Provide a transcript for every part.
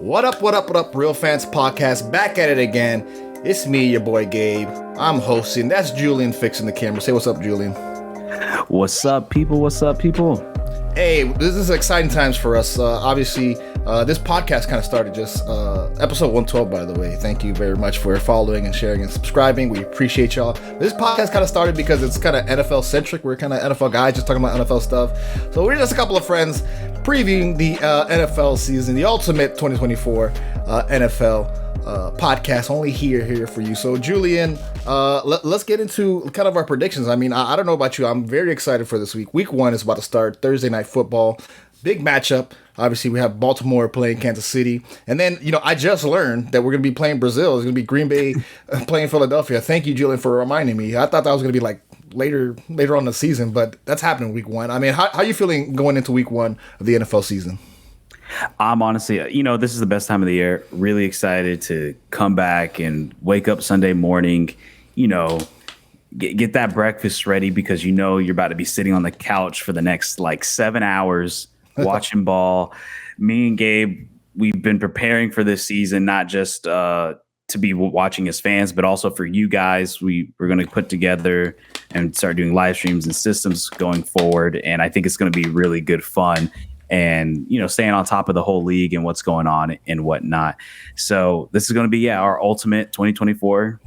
What up, what up, what up, Real Fans Podcast, back at it again. It's me, your boy Gabe. I'm hosting. That's Julian fixing the camera. Say what's up, Julian. What's up, people? What's up, people? Hey, this is exciting times for us. Obviously, this podcast kind of started just episode 112, by the way. Thank you very much for following and sharing and subscribing. We appreciate y'all. This podcast kind of started because it's kind of NFL centric. We're kind of NFL guys just talking about NFL stuff. So we're just a couple of friends previewing the NFL season, the ultimate 2024 NFL podcast, only here for you. So Julian, let's get into kind of our predictions. I mean, I don't know about you. I'm very excited for this week. Week 1 is about to start. Thursday Night Football. Big matchup. Obviously, we have Baltimore playing Kansas City. And then, I just learned that we're going to be playing Brazil. It's going to be Green Bay playing Philadelphia. Thank you, Julian, for reminding me. I thought that was going to be like later on in the season, but that's happening week 1. I mean, how are you feeling going into week 1 of the NFL season? I'm honestly, this is the best time of the year. Really excited to come back and wake up Sunday morning, get that breakfast ready because you're about to be sitting on the couch for the next 7 hours watching ball. Me and Gabe, we've been preparing for this season, not just to be watching as fans, but also for you guys. We're going to put together and start doing live streams and systems going forward. And I think it's going to be really good fun. And, staying on top of the whole league and what's going on and whatnot. So this is going to be, our ultimate 2024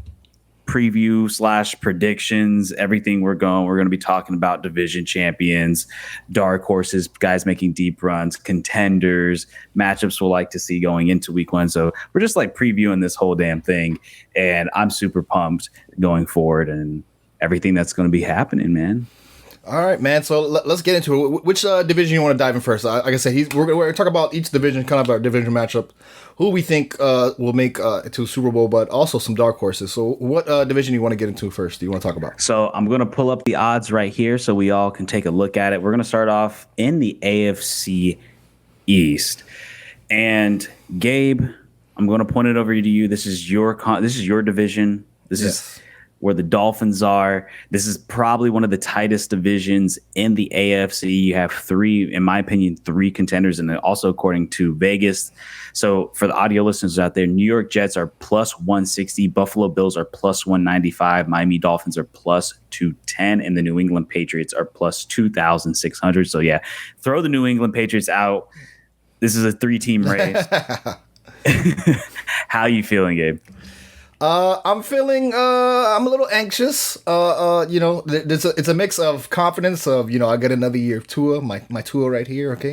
preview / predictions, everything we're going to be talking about division champions, dark horses, guys making deep runs, contenders, matchups we'll like to see going into week 1. So we're just previewing this whole damn thing. And I'm super pumped going forward and everything that's going to be happening, man. All right, man. So let's get into it. Which division you want to dive in first? Like I said, we're going to talk about each division, kind of our division matchup, who we think will make it to Super Bowl, but also some dark horses. So what division do you want to get into first? Do you want to talk about? So I'm going to pull up the odds right here so we all can take a look at it. We're going to start off in the AFC East. And Gabe, I'm going to point it over to you. This is your division. This is where the Dolphins are. This is probably one of the tightest divisions in the AFC. You have in my opinion, three contenders, and also according to Vegas. So for the audio listeners out there, New York Jets are plus 160, Buffalo Bills are plus 195, Miami Dolphins are plus 210, and the New England Patriots are plus 2,600. So throw the New England Patriots out. This is a 3-team race. How you feeling, Gabe? I'm feeling I'm a little anxious. It's a mix of confidence of I get another year of Tua, my Tua right here, okay.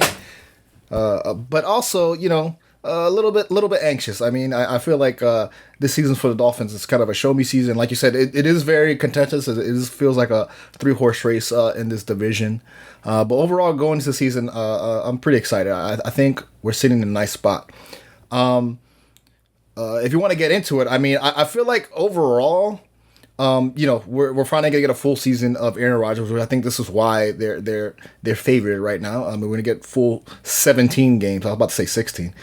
But also a little bit anxious. I mean, I feel like this season for the Dolphins is kind of a show me season. Like you said, it is very contentious. It feels like a 3-horse race in this division. But overall, going into the season, I'm pretty excited. I think we're sitting in a nice spot. If you want to get into it, I mean, I feel like overall, we're finally gonna get a full season of Aaron Rodgers. I think this is why they're favored right now. We're gonna get full 17 games. I was about to say 16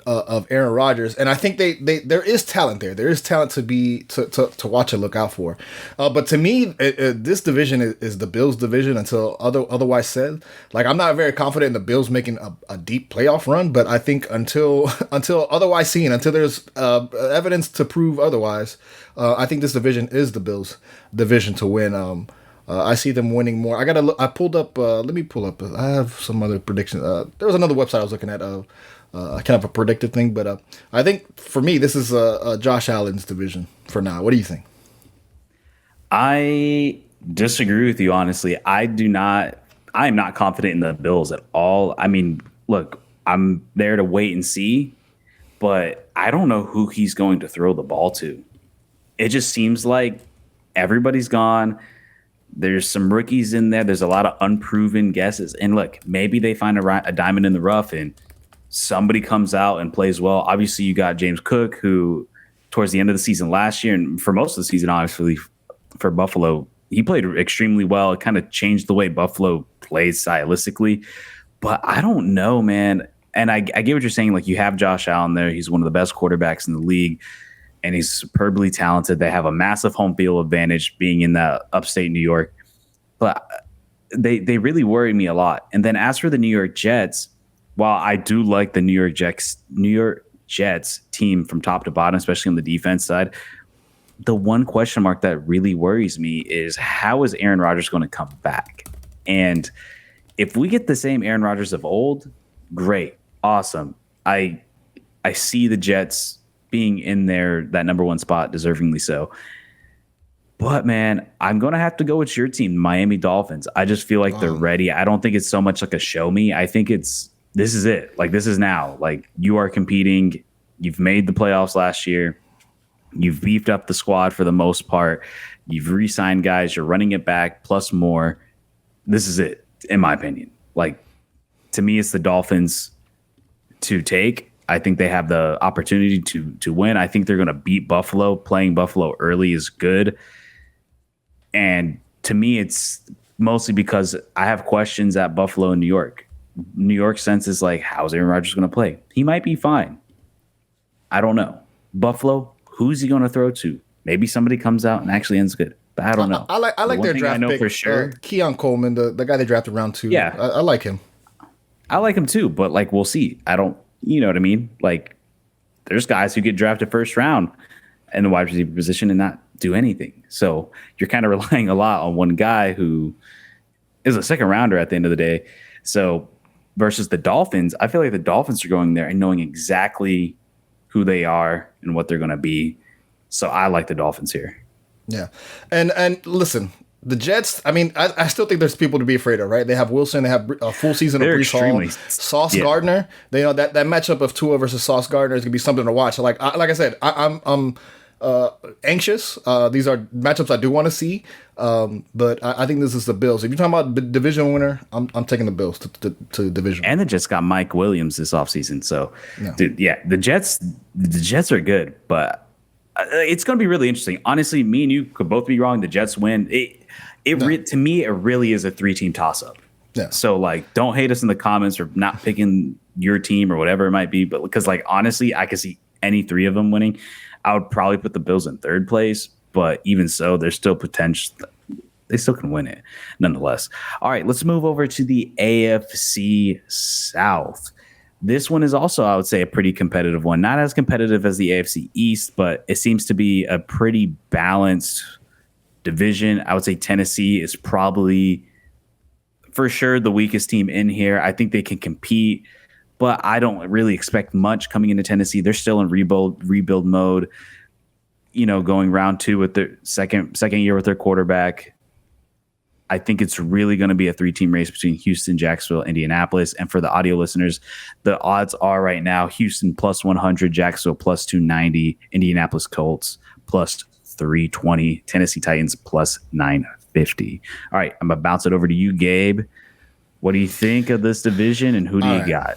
of Aaron Rodgers, and I think there is talent there. There is talent to watch and look out for. But to me, this division is the Bills' division until otherwise said. I'm not very confident in the Bills making a deep playoff run, but I think until otherwise seen, until there's evidence to prove otherwise, I think this division is the Bills' division to win. I see them winning more. I pulled up. Let me pull up. I have some other predictions. There was another website I was looking at. Kind of a predicted thing, but I think for me this is Josh Allen's division for now. What do you think? I disagree with you, honestly. I am not confident in the Bills at all. I mean, look, I'm there to wait and see, but I don't know who he's going to throw the ball to. It just seems like everybody's gone. There's some rookies in there. There's a lot of unproven guesses. And look, maybe they find a diamond in the rough and somebody comes out and plays well. Obviously, you got James Cook, who towards the end of the season last year and for most of the season, obviously, for Buffalo, he played extremely well. It kind of changed the way Buffalo plays stylistically. But I don't know, man. And I get what you're saying. You have Josh Allen there. He's one of the best quarterbacks in the league, and he's superbly talented. They have a massive home field advantage being in that upstate New York. But they really worry me a lot. And then as for the New York Jets, while I do like the New York Jets team from top to bottom, especially on the defense side, the one question mark that really worries me is how is Aaron Rodgers going to come back? And if we get the same Aaron Rodgers of old, great, awesome. I see the Jets being in there, that number one spot, deservingly so. But, man, I'm going to have to go with your team, Miami Dolphins. I just feel like they're ready. I don't think it's so much like a show me. I think this is it. Like, this is now. Like, you are competing. You've made the playoffs last year. You've beefed up the squad for the most part. You've re-signed guys. You're running it back, plus more. This is it, in my opinion. Like, to me, it's the Dolphins to take. I think they have the opportunity to win. I think they're going to beat Buffalo. Playing Buffalo early is good. And to me, it's mostly because I have questions at Buffalo and New York. New York sense is like, how's Aaron Rodgers going to play? He might be fine. I don't know. Buffalo, who's he going to throw to? Maybe somebody comes out and actually ends good. But I don't know. I like their draft pick for sure. Keon Coleman, the guy they drafted round 2. Yeah. I like him. I like him too, but like we'll see. You know what I mean? Like there's guys who get drafted first round in the wide receiver position and not do anything. So you're kind of relying a lot on one guy who is a second rounder at the end of the day. So versus the Dolphins, I feel like the Dolphins are going there and knowing exactly who they are and what they're going to be. So I like the Dolphins here. Yeah. And listen, the Jets, I mean, I still think there's people to be afraid of, right? They have Wilson, they have a full season of Breece Hall, Sauce Gardner. They know that matchup of Tua versus Sauce Gardner is gonna be something to watch. So like I said, I'm anxious. These are matchups I do want to see, but I think this is the Bills. If you're talking about division winner, I'm taking the Bills to division. And they just got Mike Williams this offseason. So, dude, yeah, the Jets are good, but it's going to be really interesting. Honestly, me and you could both be wrong. The Jets win. To me, it really is a 3-team toss-up. Yeah. So, like, don't hate us in the comments for not picking your team or whatever it might be. But because, like, honestly, I could see any 3 of them winning. I would probably put the Bills in 3rd place. But even so, there's still potential. They still can win it nonetheless. All right, let's move over to the AFC South. This one is also, I would say, a pretty competitive one. Not as competitive as the AFC East, but it seems to be a pretty balanced division. I would say Tennessee is probably, for sure, the weakest team in here. I think they can compete, but I don't really expect much coming into Tennessee. They're still in rebuild mode, going round 2 with their second year with their quarterback. I think it's really going to be a 3-team race between Houston, Jacksonville, Indianapolis. And for the audio listeners, the odds are right now Houston plus 100, Jacksonville plus 290, Indianapolis Colts plus 320, Tennessee Titans plus 950. All right, I'm going to bounce it over to you, Gabe. What do you think of this division and who do you got?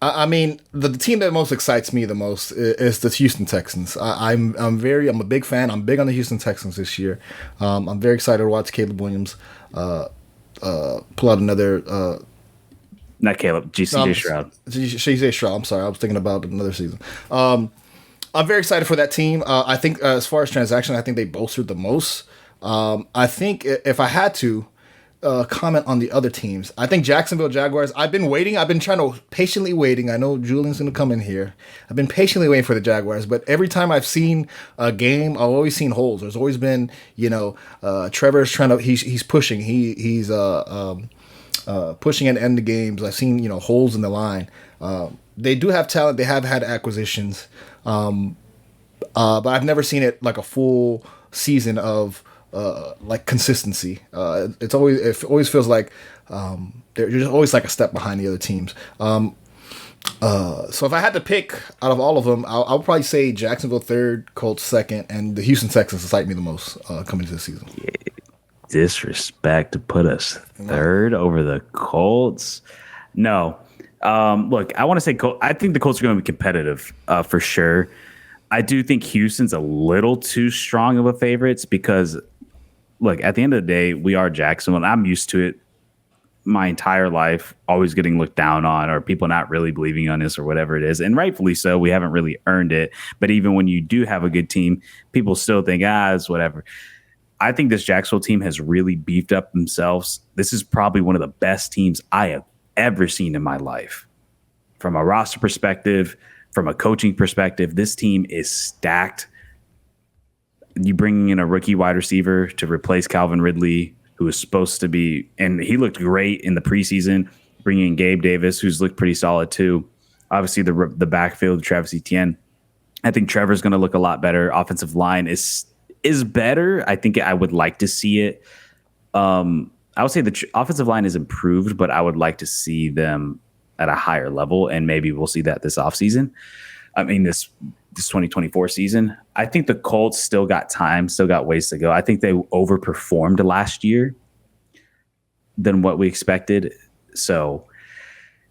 I mean, the team that most excites me the most is the Houston Texans. I'm a big fan. I'm big on the Houston Texans this year. I'm very excited to watch Caleb Williams pull out another. Not Caleb, CJ Stroud. CJ Stroud. I'm sorry, I was thinking about another season. I'm very excited for that team. I think as far as transactions, I think they bolstered the most. I think if I had to comment on the other teams, I think Jacksonville Jaguars. I've been patiently waiting. I know Julian's going to come in here. I've been patiently waiting for the Jaguars, but every time I've seen a game, I've always seen holes. There's always been, Trevor's trying to. He's pushing. He's pushing at the end of games. I've seen holes in the line. They do have talent. They have had acquisitions, but I've never seen it like a full season of. Like consistency. It always feels like they're just always like a step behind the other teams. So if I had to pick out of all of them, I'll probably say Jacksonville 3rd, Colts 2nd, and the Houston Texans excite me the most coming into the season. Disrespect to put us 3rd over the Colts. No. Look, I want to say I think the Colts are going to be competitive for sure. I do think Houston's a little too strong of a favorites because, look, at the end of the day, we are Jacksonville, and I'm used to it my entire life, always getting looked down on or people not really believing on us or whatever it is. And rightfully so, we haven't really earned it. But even when you do have a good team, people still think, it's whatever. I think this Jacksonville team has really beefed up themselves. This is probably one of the best teams I have ever seen in my life. from a roster perspective, from a coaching perspective, this team is stacked. You bringing in a rookie wide receiver to replace Calvin Ridley, who is supposed to be, and he looked great in the preseason. Bringing in Gabe Davis, who's looked pretty solid too. Obviously, the backfield, Travis Etienne. I think Trevor's going to look a lot better. Offensive line is better. I think I would like to see it. I would say the offensive line is improved, but I would like to see them at a higher level, and maybe we'll see that this offseason. I mean, this 2024 season. I think the Colts still got time, still got ways to go. I think they overperformed last year than what we expected. So,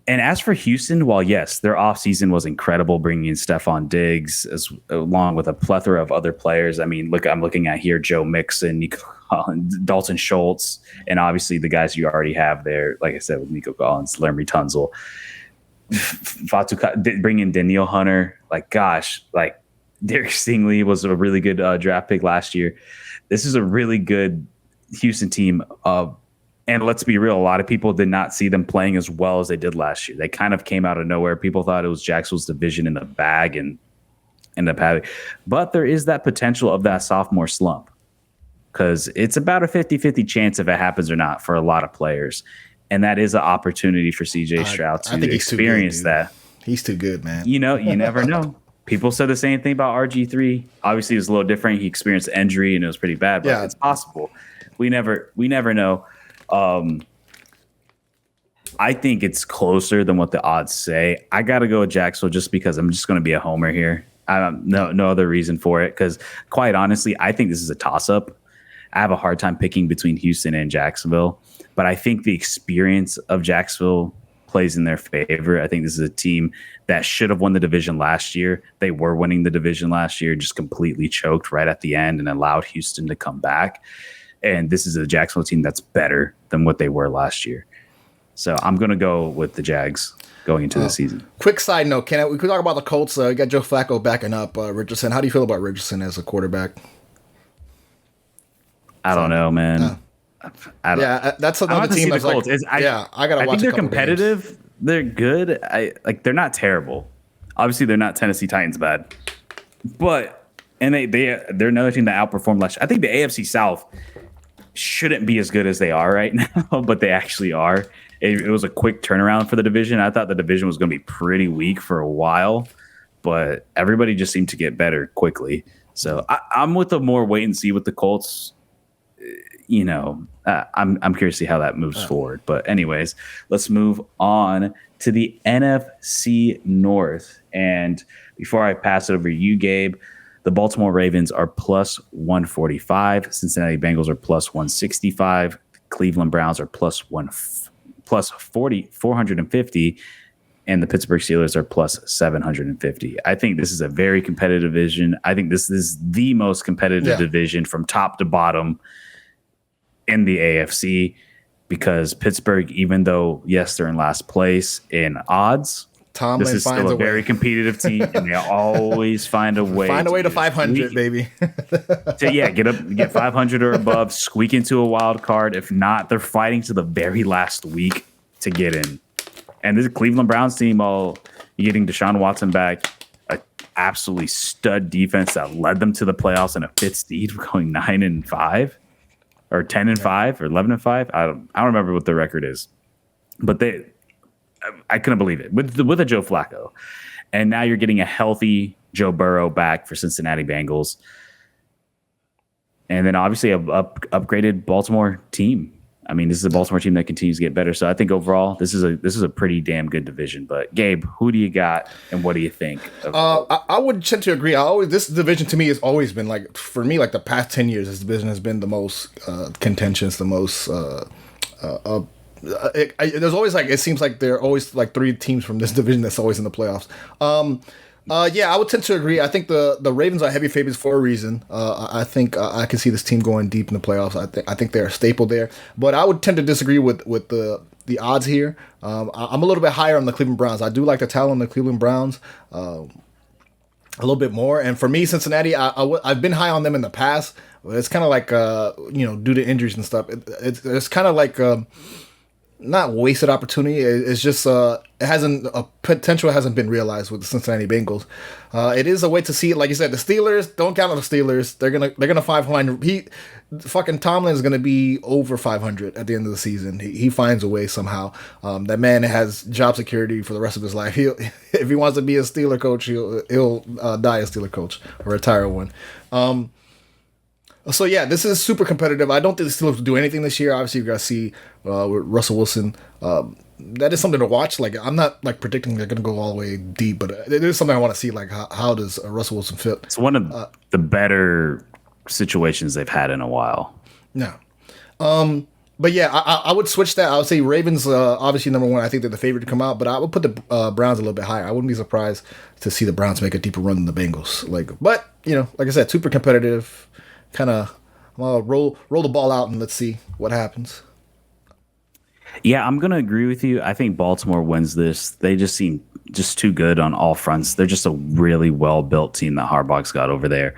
and as for Houston, while yes, their offseason was incredible, bringing in Stephon Diggs along with a plethora of other players. I mean, I'm looking at here Joe Mixon, Nico Collins, Dalton Schultz, and obviously the guys you already have there, like I said, with Nico Collins, Laremy Tunzel, bring in Danielle Hunter. Like, gosh, like Derek Stingley was a really good draft pick last year. This is a really good Houston team. And let's be real, a lot of people did not see them playing as well as they did last year. They kind of came out of nowhere. People thought it was Jacksonville's division in the bag and ended up having. But there is that potential of that sophomore slump because it's about a 50-50 chance if it happens or not for a lot of players. And that is an opportunity for CJ Stroud to experience that. He's too good, man. You know, you never know. People said the same thing about RG3. Obviously, it was a little different. He experienced injury and it was pretty bad, but it's possible. We never know. I think it's closer than what the odds say. I got to go with Jacksonville just because I'm just going to be a homer here. No other reason for it because, quite honestly, I think this is a toss-up. I have a hard time picking between Houston and Jacksonville, but I think the experience of Jacksonville plays in their favor. I think this is a team that should have won the division last year. They were winning the division last year, just completely choked right at the end and allowed Houston to come back. And this is a Jacksonville team that's better than what they were last year. So I'm going to go with the Jags going into the season. Quick side note, we could talk about the Colts. You got Joe Flacco backing up Richardson. How do you feel about Richardson as a quarterback? I don't know, man. That's another team that's like, I gotta watch. I think they're competitive. Games. They're good. They're not terrible. Obviously, they're not Tennessee Titans bad, but they're another team that outperformed last year. I think the AFC South shouldn't be as good as they are right now, but they actually are. It was a quick turnaround for the division. I thought the division was going to be pretty weak for a while, but everybody just seemed to get better quickly. So I'm with a more wait and see with the Colts. You know, I'm curious to see how that moves forward. But anyways, let's move on to the NFC North. And before I pass it over to you, Gabe, the Baltimore Ravens are plus 145. Cincinnati Bengals are plus 165. Cleveland Browns are plus 450. And the Pittsburgh Steelers are plus 750. I think this is a very competitive division. I think this is the most competitive division from top to bottom in the AFC because Pittsburgh, even though, yes, they're in last place in odds, Tomlin this is still a very competitive team, and they always find a way. Find a way to 500, baby. Get 500 or above, squeak into a wild card. If not, they're fighting to the very last week to get in. And this Cleveland Browns team, you're getting Deshaun Watson back, an absolutely stud defense that led them to the playoffs in a fifth seed, going 9-5. Or 10-5 or 11-5. I don't remember what the record is, but I couldn't believe it with a Joe Flacco, and now you're getting a healthy Joe Burrow back for Cincinnati Bengals, and then obviously a upgraded Baltimore team. I mean, this is a Baltimore team that continues to get better. So I think overall, this is a pretty damn good division. But Gabe, who do you got, and what do you think? I would tend to agree. This division to me has always been like, for me, like the past 10 years, this division has been the most contentious, the most. There's always it seems like there are always like three teams from this division that's always in the playoffs. I would tend to agree. I think the Ravens are heavy favorites for a reason. I think I can see this team going deep in the playoffs. I think they're a staple there. But I would tend to disagree with the odds here. I'm a little bit higher on the Cleveland Browns. I do like the talent on the Cleveland Browns a little bit more. And for me, Cincinnati, I've been high on them in the past. But it's kind of like due to injuries and stuff. It's kind of like. not wasted opportunity. It's just it hasn't a potential hasn't been realized with the Cincinnati Bengals. It is a way to see it. Like you said, the Steelers, don't count on the Steelers. They're gonna 500. Fucking Tomlin is gonna be over 500 at the end of the season. He finds a way somehow. That man has job security for the rest of his life. He'll if he wants to be a Steeler coach, he'll die a Steeler coach or retire one. So yeah, this is super competitive. I don't think the Steelers will do anything this year. Obviously, you got to see with Russell Wilson. That is something to watch. Like I'm not like predicting they're going to go all the way deep, but it is something I want to see. Like how does Russell Wilson fit? It's one of the better situations they've had in a while. Yeah. But yeah, I would switch that. I would say Ravens, obviously number one. I think they're the favorite to come out, but I would put the Browns a little bit higher. I wouldn't be surprised to see the Browns make a deeper run than the Bengals. But like I said, super competitive. Kind of roll the ball out and let's see what happens. Yeah, I'm going to agree with you. I think Baltimore wins this. They just seem just too good on all fronts. They're just a really well-built team that Harbaugh's got over there.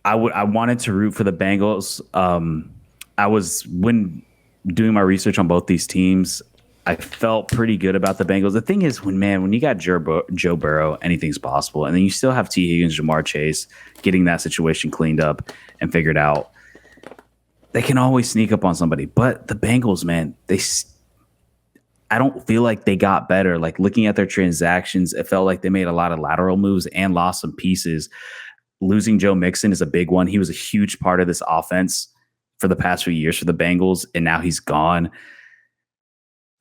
I wanted to root for the Bengals. When doing my research on both these teams, I felt pretty good about the Bengals. The thing is, when you got Joe Burrow, anything's possible. And then you still have T. Higgins, Jamar Chase getting that situation cleaned up and figured out. They can always sneak up on somebody. But the Bengals, man, I don't feel like they got better. Like looking at their transactions, it felt like they made a lot of lateral moves and lost some pieces. Losing Joe Mixon is a big one. He was a huge part of this offense for the past few years for the Bengals, and now he's gone.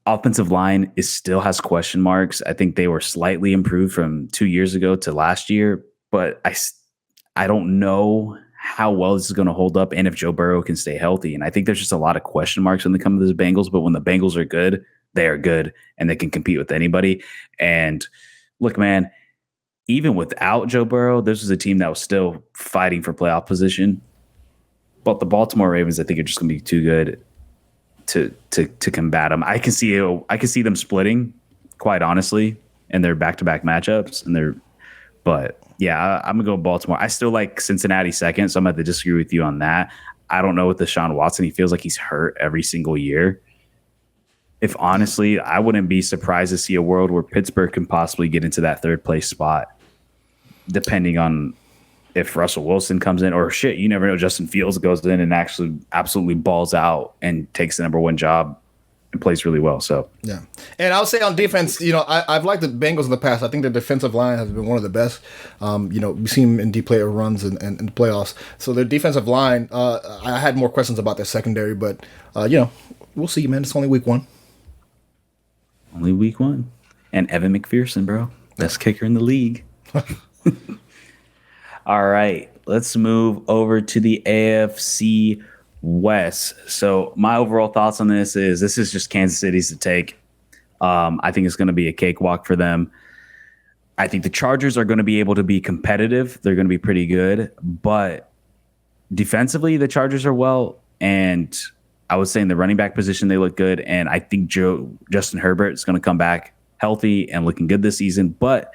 Offensive line still has question marks. I think they were slightly improved from 2 years ago to last year, but I don't know how well this is going to hold up and if Joe Burrow can stay healthy. And I think there's just a lot of question marks when they come to the Bengals, but when the Bengals are good, they are good and they can compete with anybody. And look, man, even without Joe Burrow, this was a team that was still fighting for playoff position. But the Baltimore Ravens, I think, are just going to be too good to combat them. I can see them splitting, quite honestly, in their back-to-back matchups. But yeah, I'm gonna go Baltimore. I still like Cincinnati second, so I'm gonna have to disagree with you on that. I don't know with Deshaun Watson. He feels like he's hurt every single year. If honestly, I wouldn't be surprised to see a world where Pittsburgh can possibly get into that third place spot, depending on if Russell Wilson comes in, or shit, you never know. Justin Fields goes in and actually absolutely balls out and takes the number one job and plays really well. So yeah, and I'll say on defense, I've liked the Bengals in the past. I think the defensive line has been one of the best. We've seen them in deep player runs and the playoffs. So their defensive line, I had more questions about their secondary, but we'll see, man. It's only week one. Only week one, and Evan McPherson, bro, best kicker in the league. All right, let's move over to the AFC West. So my overall thoughts on this is just Kansas City's to take. I think it's going to be a cakewalk for them. I think the Chargers are going to be able to be competitive. They're going to be pretty good, but defensively, the Chargers are well. And I would say in the running back position, they look good. And I think Justin Herbert is going to come back healthy and looking good this season. But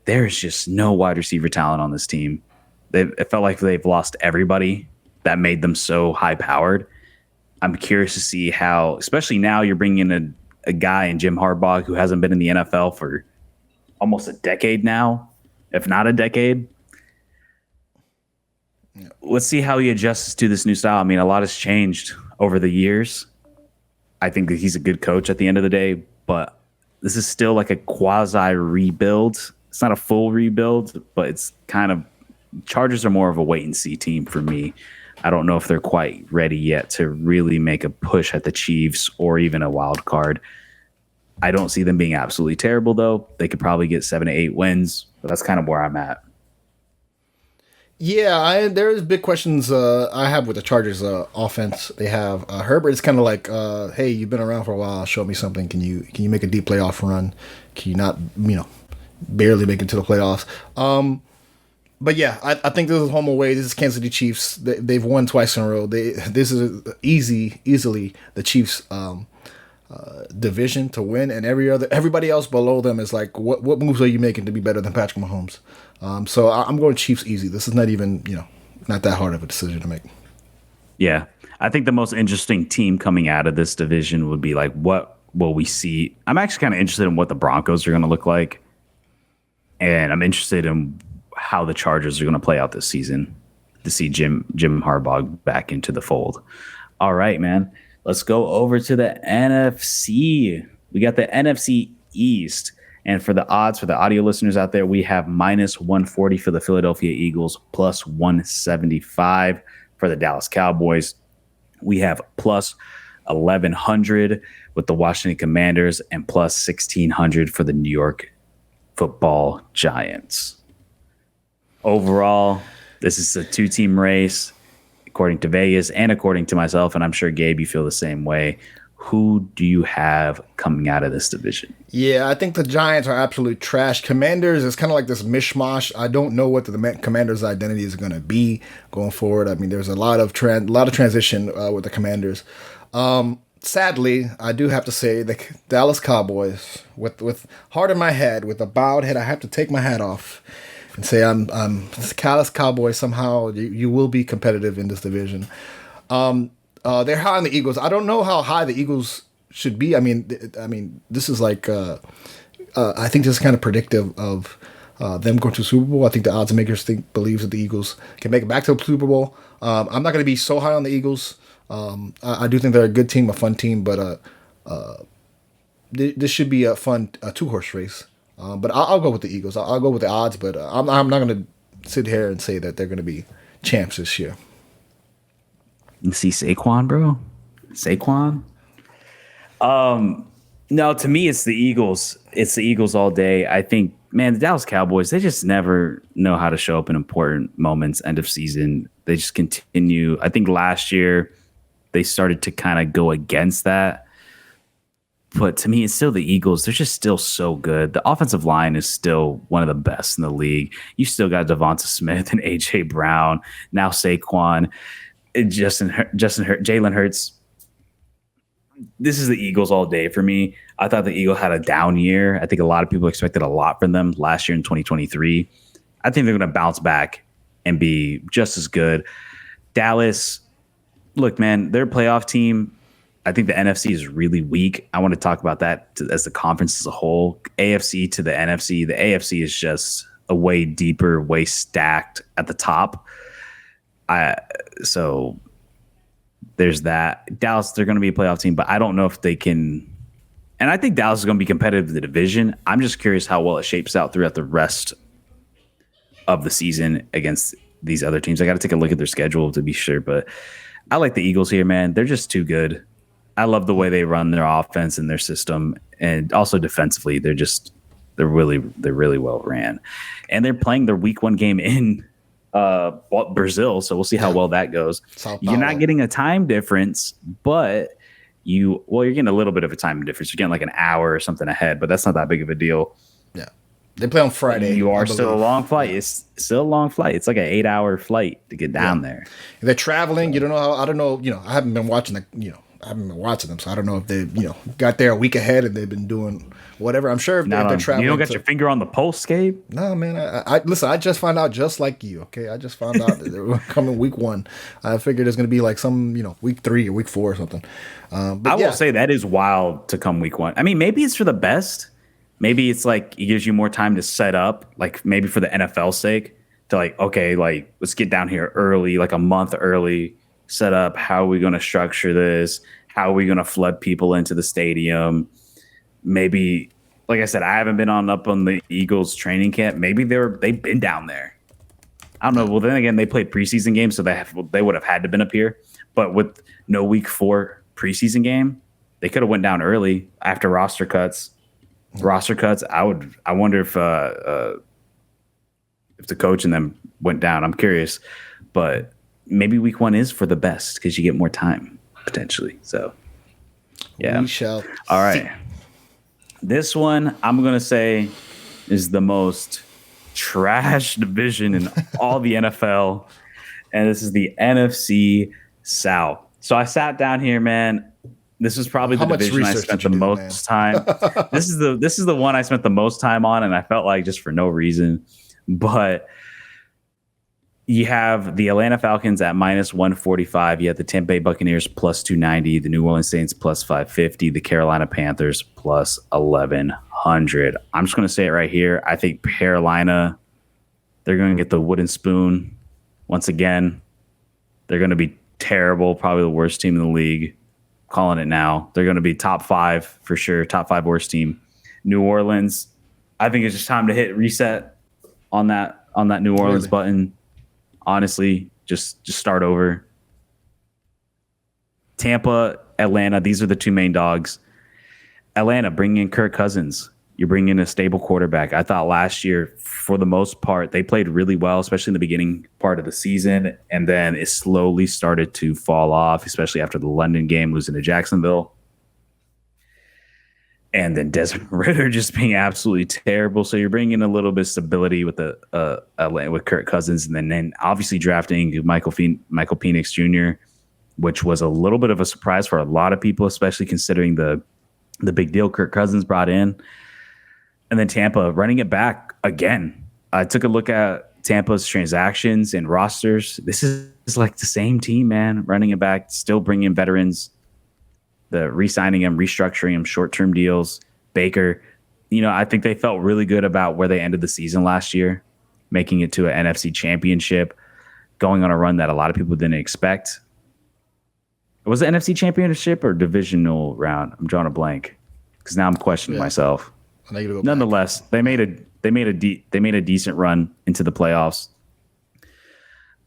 there's just no wide receiver talent on this team. It felt like they've lost everybody that made them so high-powered. I'm curious to see how, especially now you're bringing in a guy in Jim Harbaugh who hasn't been in the NFL for almost a decade now, if not a decade. Yeah. Let's see how he adjusts to this new style. I mean, a lot has changed over the years. I think that he's a good coach at the end of the day, but this is still like a quasi-rebuild. It's not a full rebuild, but it's kind of Chargers are more of a wait-and-see team for me. I don't know if they're quite ready yet to really make a push at the Chiefs or even a wild card. I don't see them being absolutely terrible, though. They could probably get 7 to 8 wins, but that's kind of where I'm at. Yeah, there's big questions I have with the Chargers offense. They have Herbert. It's kind of like, hey, you've been around for a while. Show me something. Can you make a deep playoff run? Can you not, barely make it to the playoffs? But yeah, I think this is home away. This is Kansas City Chiefs. They've won twice in a row. This is easily the Chiefs' division to win, and everybody else below them is like, what moves are you making to be better than Patrick Mahomes? So I'm going Chiefs easy. This is not even not that hard of a decision to make. Yeah, I think the most interesting team coming out of this division would be like, what will we see? I'm actually kind of interested in what the Broncos are going to look like. And I'm interested in how the Chargers are going to play out this season to see Jim Harbaugh back into the fold. All right, man. Let's go over to the NFC. We got the NFC East. And for the odds, for the audio listeners out there, we have -140 for the Philadelphia Eagles, +175 for the Dallas Cowboys. We have +1100 with the Washington Commanders and +1600 for the New York Football Giants. Overall, this is a two-team race, according to Vegas and according to myself, and I'm sure, Gabe, you feel the same way. Who do you have coming out of this division? Yeah, I think the Giants are absolute trash. Commanders is kind of like this mishmash. I don't know what the Commanders' identity is going to be going forward. I mean, there's a lot of transition with the Commanders. Sadly, I do have to say the Dallas Cowboys, with heart in my head, with a bowed head, I have to take my hat off and say I'm Dallas Cowboys. Somehow you will be competitive in this division. They're high on the Eagles. I don't know how high the Eagles should be. I mean, this is like I think this is kind of predictive of them going to the Super Bowl. I think the odds makers believes that the Eagles can make it back to the Super Bowl. I'm not going to be so high on the Eagles. I do think they're a good team, a fun team, but this should be a fun two-horse race. But I'll go with the Eagles. I'll go with the odds, but I'm not going to sit here and say that they're going to be champs this year. You see Saquon, bro? Saquon? No, to me, it's the Eagles. It's the Eagles all day. I think, man, the Dallas Cowboys, they just never know how to show up in important moments, end of season. They just continue. I think last year they started to kind of go against that. But to me, it's still the Eagles. They're just still so good. The offensive line is still one of the best in the league. You still got Devonta Smith and A.J. Brown, now Saquon. Jalen Hurts. This is the Eagles all day for me. I thought the Eagles had a down year. I think a lot of people expected a lot from them last year in 2023. I think they're going to bounce back and be just as good. Dallas, look, man, they're a playoff team. I think the NFC is really weak. I want to talk about that as the conference as a whole. AFC to the NFC. The AFC is just a way deeper, way stacked at the top. So there's that. Dallas, they're going to be a playoff team, but I don't know if they can. And I think Dallas is going to be competitive in the division. I'm just curious how well it shapes out throughout the rest of the season against these other teams. I got to take a look at their schedule to be sure, but I like the Eagles here, man. They're just too good. I love the way they run their offense and their system, and also defensively, they're really well ran, and they're playing their week 1 game in Brazil, so we'll see how well that goes. You're not getting a time difference, but you're getting a little bit of a time difference. You're getting like an hour or something ahead, but that's not that big of a deal. Yeah, they play on Friday. You are still a long flight. It's still a long flight. It's like an 8-hour flight to get down there. They're traveling. You don't know how. I don't know. I haven't been watching I haven't been watching them, so I don't know if they, got there a week ahead and they've been doing whatever. I'm sure if they're traveling. You don't got your finger on the pulse, Gabe? No, man. I listen. I just found out just like you. Okay, I just found out that they were coming week 1. I figured there's going to be like some, week 3 or week 4 or something. But I will say that is wild to come week 1. I mean, maybe it's for the best. Maybe it's like it gives you more time to set up, like maybe for the NFL's sake, to let's get down here early, like a month early. Set up, how are we going to structure this? How are we going to flood people into the stadium? Maybe, like I said, I haven't been up on the Eagles training camp. Maybe they've been down there. I don't know. Well, then again, they played preseason games, so they would have had to been up here. But with no week 4 preseason game, they could have went down early after roster cuts. I wonder if the coach and them went down. I'm curious, but maybe week 1 is for the best because you get more time potentially. So, yeah. We shall. All right. This one I'm going to say is the most trash division in all the NFL. And this is the NFC South. So I sat down here, man. This was probably the division I spent the most time. This is the one I spent the most time on, and I felt like just for no reason. But You have the Atlanta Falcons at minus 145. You have the Tampa Bay Buccaneers plus 290. The New Orleans Saints plus 550. The Carolina Panthers plus 1100. I'm just going to say it right here. I think Carolina, they're going to get the wooden spoon once again. They're going to be terrible, probably the worst team in the league. Calling it now. They're going to be top 5 for sure. Top 5 worst team. New Orleans, I think it's just time to hit reset on that New Orleans button. Honestly, just start over. Tampa, Atlanta, these are the two main dogs. Atlanta, bring in Kirk Cousins. You're bringing in a stable quarterback. I thought last year, for the most part, they played really well, especially in the beginning part of the season. And then it slowly started to fall off, especially after the London game, losing to Jacksonville. And then Desmond Ridder just being absolutely terrible. So you're bringing in a little bit of stability with with Kirk Cousins, and then obviously drafting Michael Penix Jr., which was a little bit of a surprise for a lot of people, especially considering the big deal Kirk Cousins brought in. And then Tampa running it back again. I took a look at Tampa's transactions and rosters. This is like the same team, man. Running it back, still bringing veterans. The re-signing them, restructuring them, short-term deals. Baker, I think they felt really good about where they ended the season last year, making it to an NFC championship, going on a run that a lot of people didn't expect. Was it NFC championship or divisional round? I'm drawing a blank because now I'm questioning myself. Nonetheless, they made a decent run into the playoffs.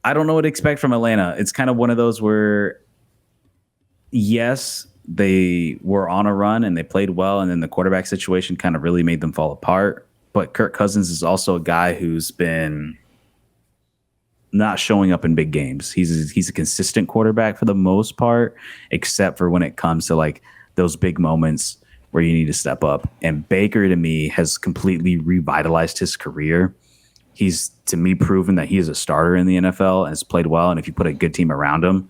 I don't know what to expect from Atlanta. It's kind of one of those where, yes, they were on a run and they played well, and then the quarterback situation kind of really made them fall apart. But Kirk Cousins is also a guy who's been not showing up in big games. He's a consistent quarterback for the most part, except for when it comes to like those big moments where you need to step up. And Baker, to me, has completely revitalized his career. He's, to me, proven that he is a starter in the NFL and has played well. And if you put a good team around him,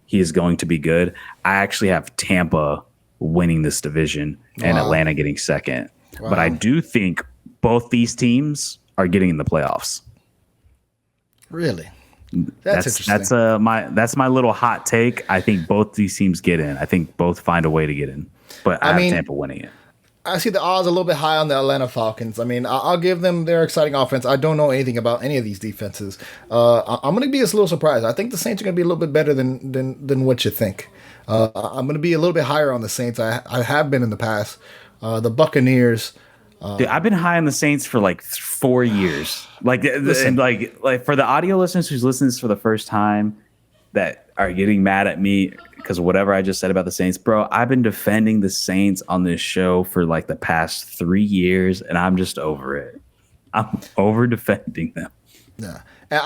he is going to be good. I actually have Tampa winning this division and Atlanta getting second. Wow. But I do think both these teams are getting in the playoffs. Really? That's interesting. That's my little hot take. I think both these teams get in. I think both find a way to get in. But I have Tampa winning it. I see the odds a little bit high on the Atlanta Falcons. I mean, I'll give them their exciting offense. I don't know anything about any of these defenses. I'm going to be a little surprised. I think the Saints are going to be a little bit better than what you think. I'm going to be a little bit higher on the Saints. I have been in the past. The Buccaneers. Dude, I've been high on the Saints for like 4 years. Like, and like for the audio listeners who's listening to this for the first time that are getting mad at me because of whatever I just said about the Saints, bro, I've been defending the Saints on this show for like the past 3 years, and I'm just over it. I'm over defending them. Yeah. And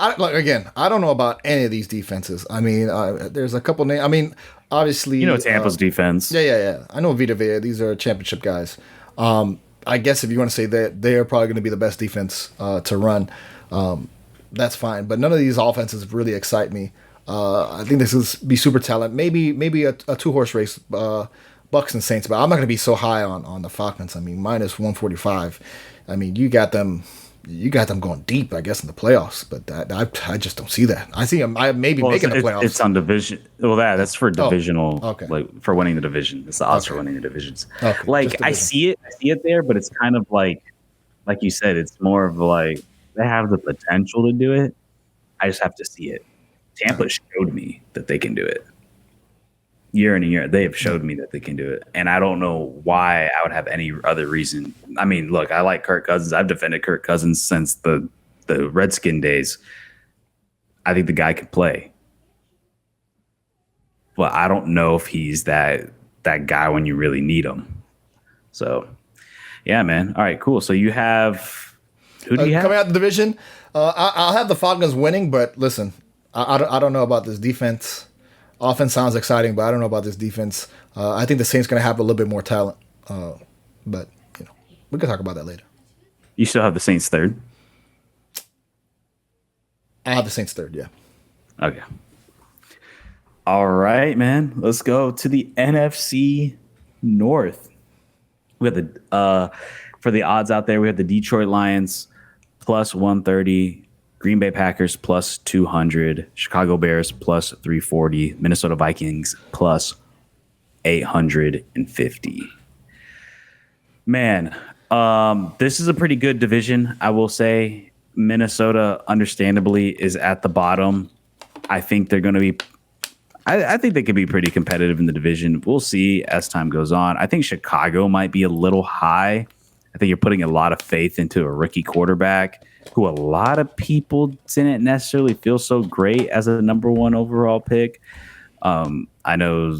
I don't know about any of these defenses. I mean, there's a couple names. I mean, obviously, Tampa's defense. Yeah. I know Vita Vea. These are championship guys. I guess if you want to say that they are probably going to be the best defense to run, that's fine. But none of these offenses really excite me. I think this is be super talent. Maybe a 2-horse race, Bucks and Saints. But I'm not going to be so high on the Falcons. I mean, minus 145. I mean, you got them going deep, I guess, in the playoffs. But I just don't see that. I see them maybe making the playoffs. It's on division. Well, that's for divisional. Okay. Like for winning the division. It's the odds for winning the divisions. Okay. Like I see it there, but it's kind of like you said, it's more of like they have the potential to do it. I just have to see it. Tampa showed me that they can do it. Year in and year, they have showed me that they can do it. And I don't know why I would have any other reason. I mean, look, I like Kirk Cousins. I've defended Kirk Cousins since the Redskin days. I think the guy could play. But I don't know if he's that guy when you really need him. So, yeah, man. All right, cool. So you have who do you have? Coming out the division, I'll have the Falcons winning, but listen, I don't know about this defense. Offense sounds exciting, but I don't know about this defense. I think the Saints going to have a little bit more talent, but we can talk about that later. You still have the Saints third? I have the Saints third, yeah. Okay. All right, man. Let's go to the NFC North. We have the for the odds out there, we have the Detroit Lions plus 130, Green Bay Packers plus 200, Chicago Bears plus 340, Minnesota Vikings plus 850. Man, this is a pretty good division, I will say. Minnesota, understandably, is at the bottom. I think they're going to be. I think they could be pretty competitive in the division. We'll see as time goes on. I think Chicago might be a little high. I think you're putting a lot of faith into a rookie quarterback who a lot of people didn't necessarily feel so great as a number one overall pick. I know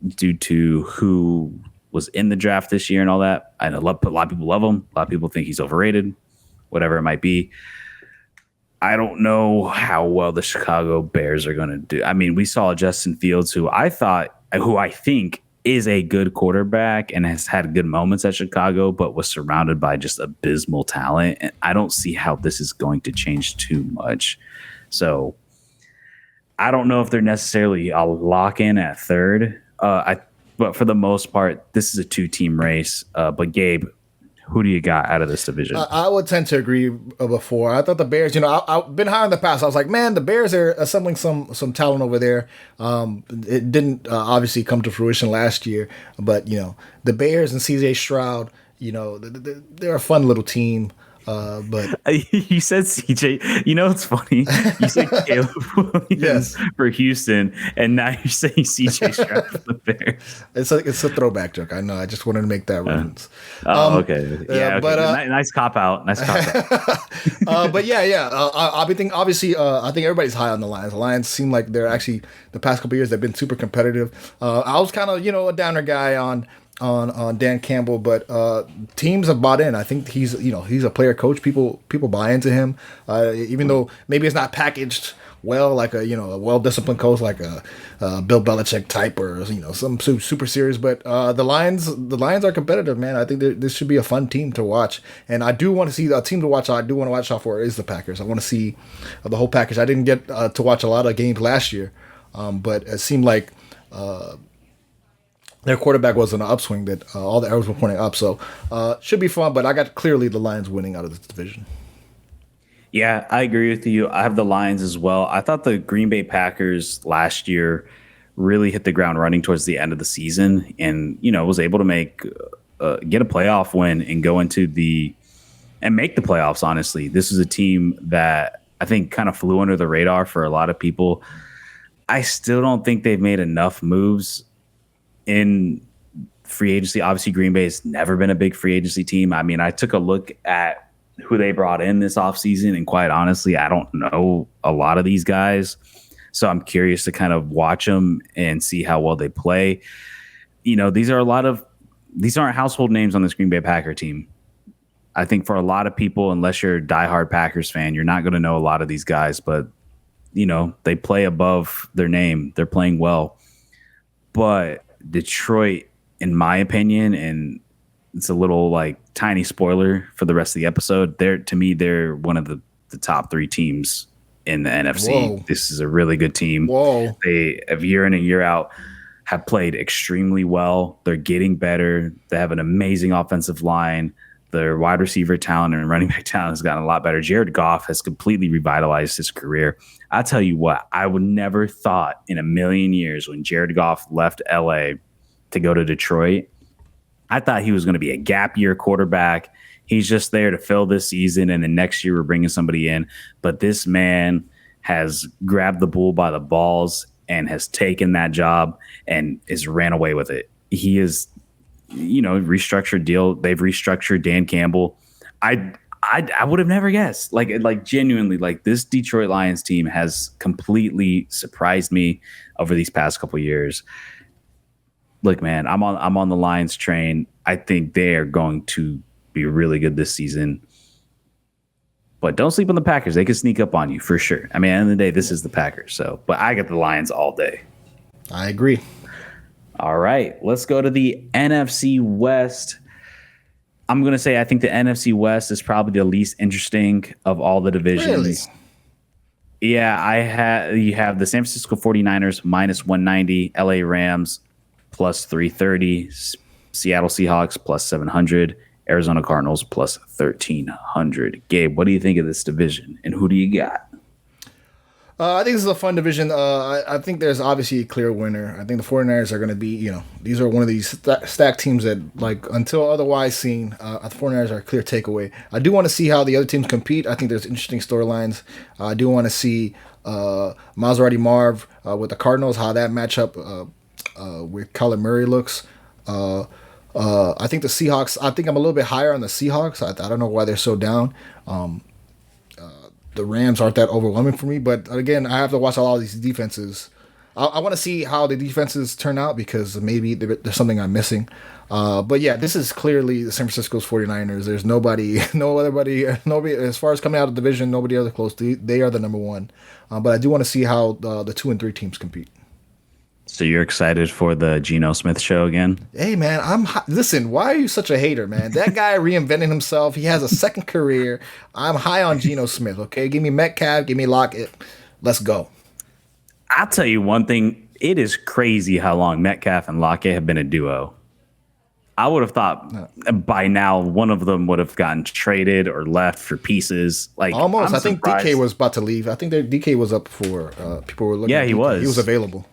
due to who was in the draft this year and all that. I know a lot of people love him. A lot of people think he's overrated, whatever it might be. I don't know how well the Chicago Bears are going to do. I mean, we saw Justin Fields, who I think is a good quarterback and has had good moments at Chicago, but was surrounded by just abysmal talent. And I don't see how this is going to change too much. So I don't know if they're necessarily a lock in at third. But for the most part, this is a two-team race. But Gabe, who do you got out of this division? I would tend to agree before. I thought the Bears, I've been high in the past. I was like, man, the Bears are assembling some talent over there. It didn't obviously come to fruition last year. But, the Bears and C.J. Stroud, they're a fun little team. But you said CJ. It's funny. You said Caleb Williams for Houston, and now you're saying CJ Stroud for the Bears. It's a throwback joke. I know. I just wanted to make that reference. Okay. Yeah, okay. But nice cop out. But I think everybody's high on the Lions. The Lions seem like they're actually the past couple of years they've been super competitive. I was kind of a downer guy on Dan Campbell, but teams have bought in. I think he's a player coach. People buy into him, even though maybe it's not packaged well, like a well disciplined coach like a Bill Belichick type or some super serious. But the Lions are competitive, man. I think this should be a fun team to watch, and I do want to see a team to watch. I do want to watch out for is the Packers. I want to see the whole package. I didn't get to watch a lot of games last year, but it seemed like. Their quarterback was on an upswing that all the arrows were pointing up. So should be fun, but I got clearly the Lions winning out of this division. Yeah, I agree with you. I have the Lions as well. I thought the Green Bay Packers last year really hit the ground running towards the end of the season and, was able to get a playoff win and go into and make the playoffs, honestly. This is a team that I think kind of flew under the radar for a lot of people. I still don't think they've made enough moves in free agency. Obviously, Green Bay has never been a big free agency team. I mean, I took a look at who they brought in this offseason, and quite honestly, I don't know a lot of these guys. So I'm curious to kind of watch them and see how well they play. These aren't household names on this Green Bay Packer team. I think for a lot of people, unless you're a diehard Packers fan, you're not going to know a lot of these guys, but they play above their name. They're playing well. But Detroit, in my opinion, and it's a little tiny spoiler for the rest of the episode, they're one of the top three teams in the NFC. Whoa. This is a really good team. Whoa. They have year in and year out have played extremely well. They're getting better. They have an amazing offensive line. Their wide receiver talent and running back talent has gotten a lot better. Jared Goff has completely revitalized his career. I tell you what, I would never thought in a million years when Jared Goff left LA to go to Detroit, I thought he was going to be a gap year quarterback. He's just there to fill this season, and then next year we're bringing somebody in. But this man has grabbed the bull by the balls and has taken that job and has ran away with it. He is, restructured deal. They've restructured Dan Campbell. I would have never guessed. Genuinely, this Detroit Lions team has completely surprised me over these past couple of years. Look, man, I'm on the Lions train. I think they are going to be really good this season. But don't sleep on the Packers. They can sneak up on you for sure. I mean, at the end of the day, this is the Packers. But I got the Lions all day. I agree. All right, let's go to the NFC West. I'm going to say I think the NFC West is probably the least interesting of all the divisions. Really? Yeah, you have the San Francisco 49ers minus 190, LA Rams plus 330, Seattle Seahawks plus 700, Arizona Cardinals plus 1,300. Gabe, what do you think of this division, and who do you got? I think this is a fun division. I think there's obviously a clear winner. I think the 49ers are going to be, these are one of these stacked teams that, like, until otherwise seen, the 49ers are a clear takeaway. I do want to see how the other teams compete. I think there's interesting storylines. I do want to see Maserati Marv with the Cardinals, how that matchup with Kyler Murray looks. I think the Seahawks, I think I'm a little bit higher on the Seahawks. I don't know why they're so down. The Rams aren't that overwhelming for me, but again, I have to watch a lot of these defenses. I want to see how the defenses turn out because maybe there's something I'm missing. But yeah, this is clearly the San Francisco's 49ers. There's nobody, as far as coming out of the division, nobody other close. They are the number one. But I do want to see how the 2 and 3 teams compete. So you're excited for the Geno Smith show again? Hey man, listen. Why are you such a hater, man? That guy reinvented himself. He has a second career. I'm high on Geno Smith. Okay, give me Metcalf, give me Lockett. Let's go. I'll tell you one thing. It is crazy how long Metcalf and Lockett have been a duo. I would have thought by now one of them would have gotten traded or left for pieces. Like almost. I think DK was about to leave. I think DK was up for people were looking. Yeah, he was. He was available.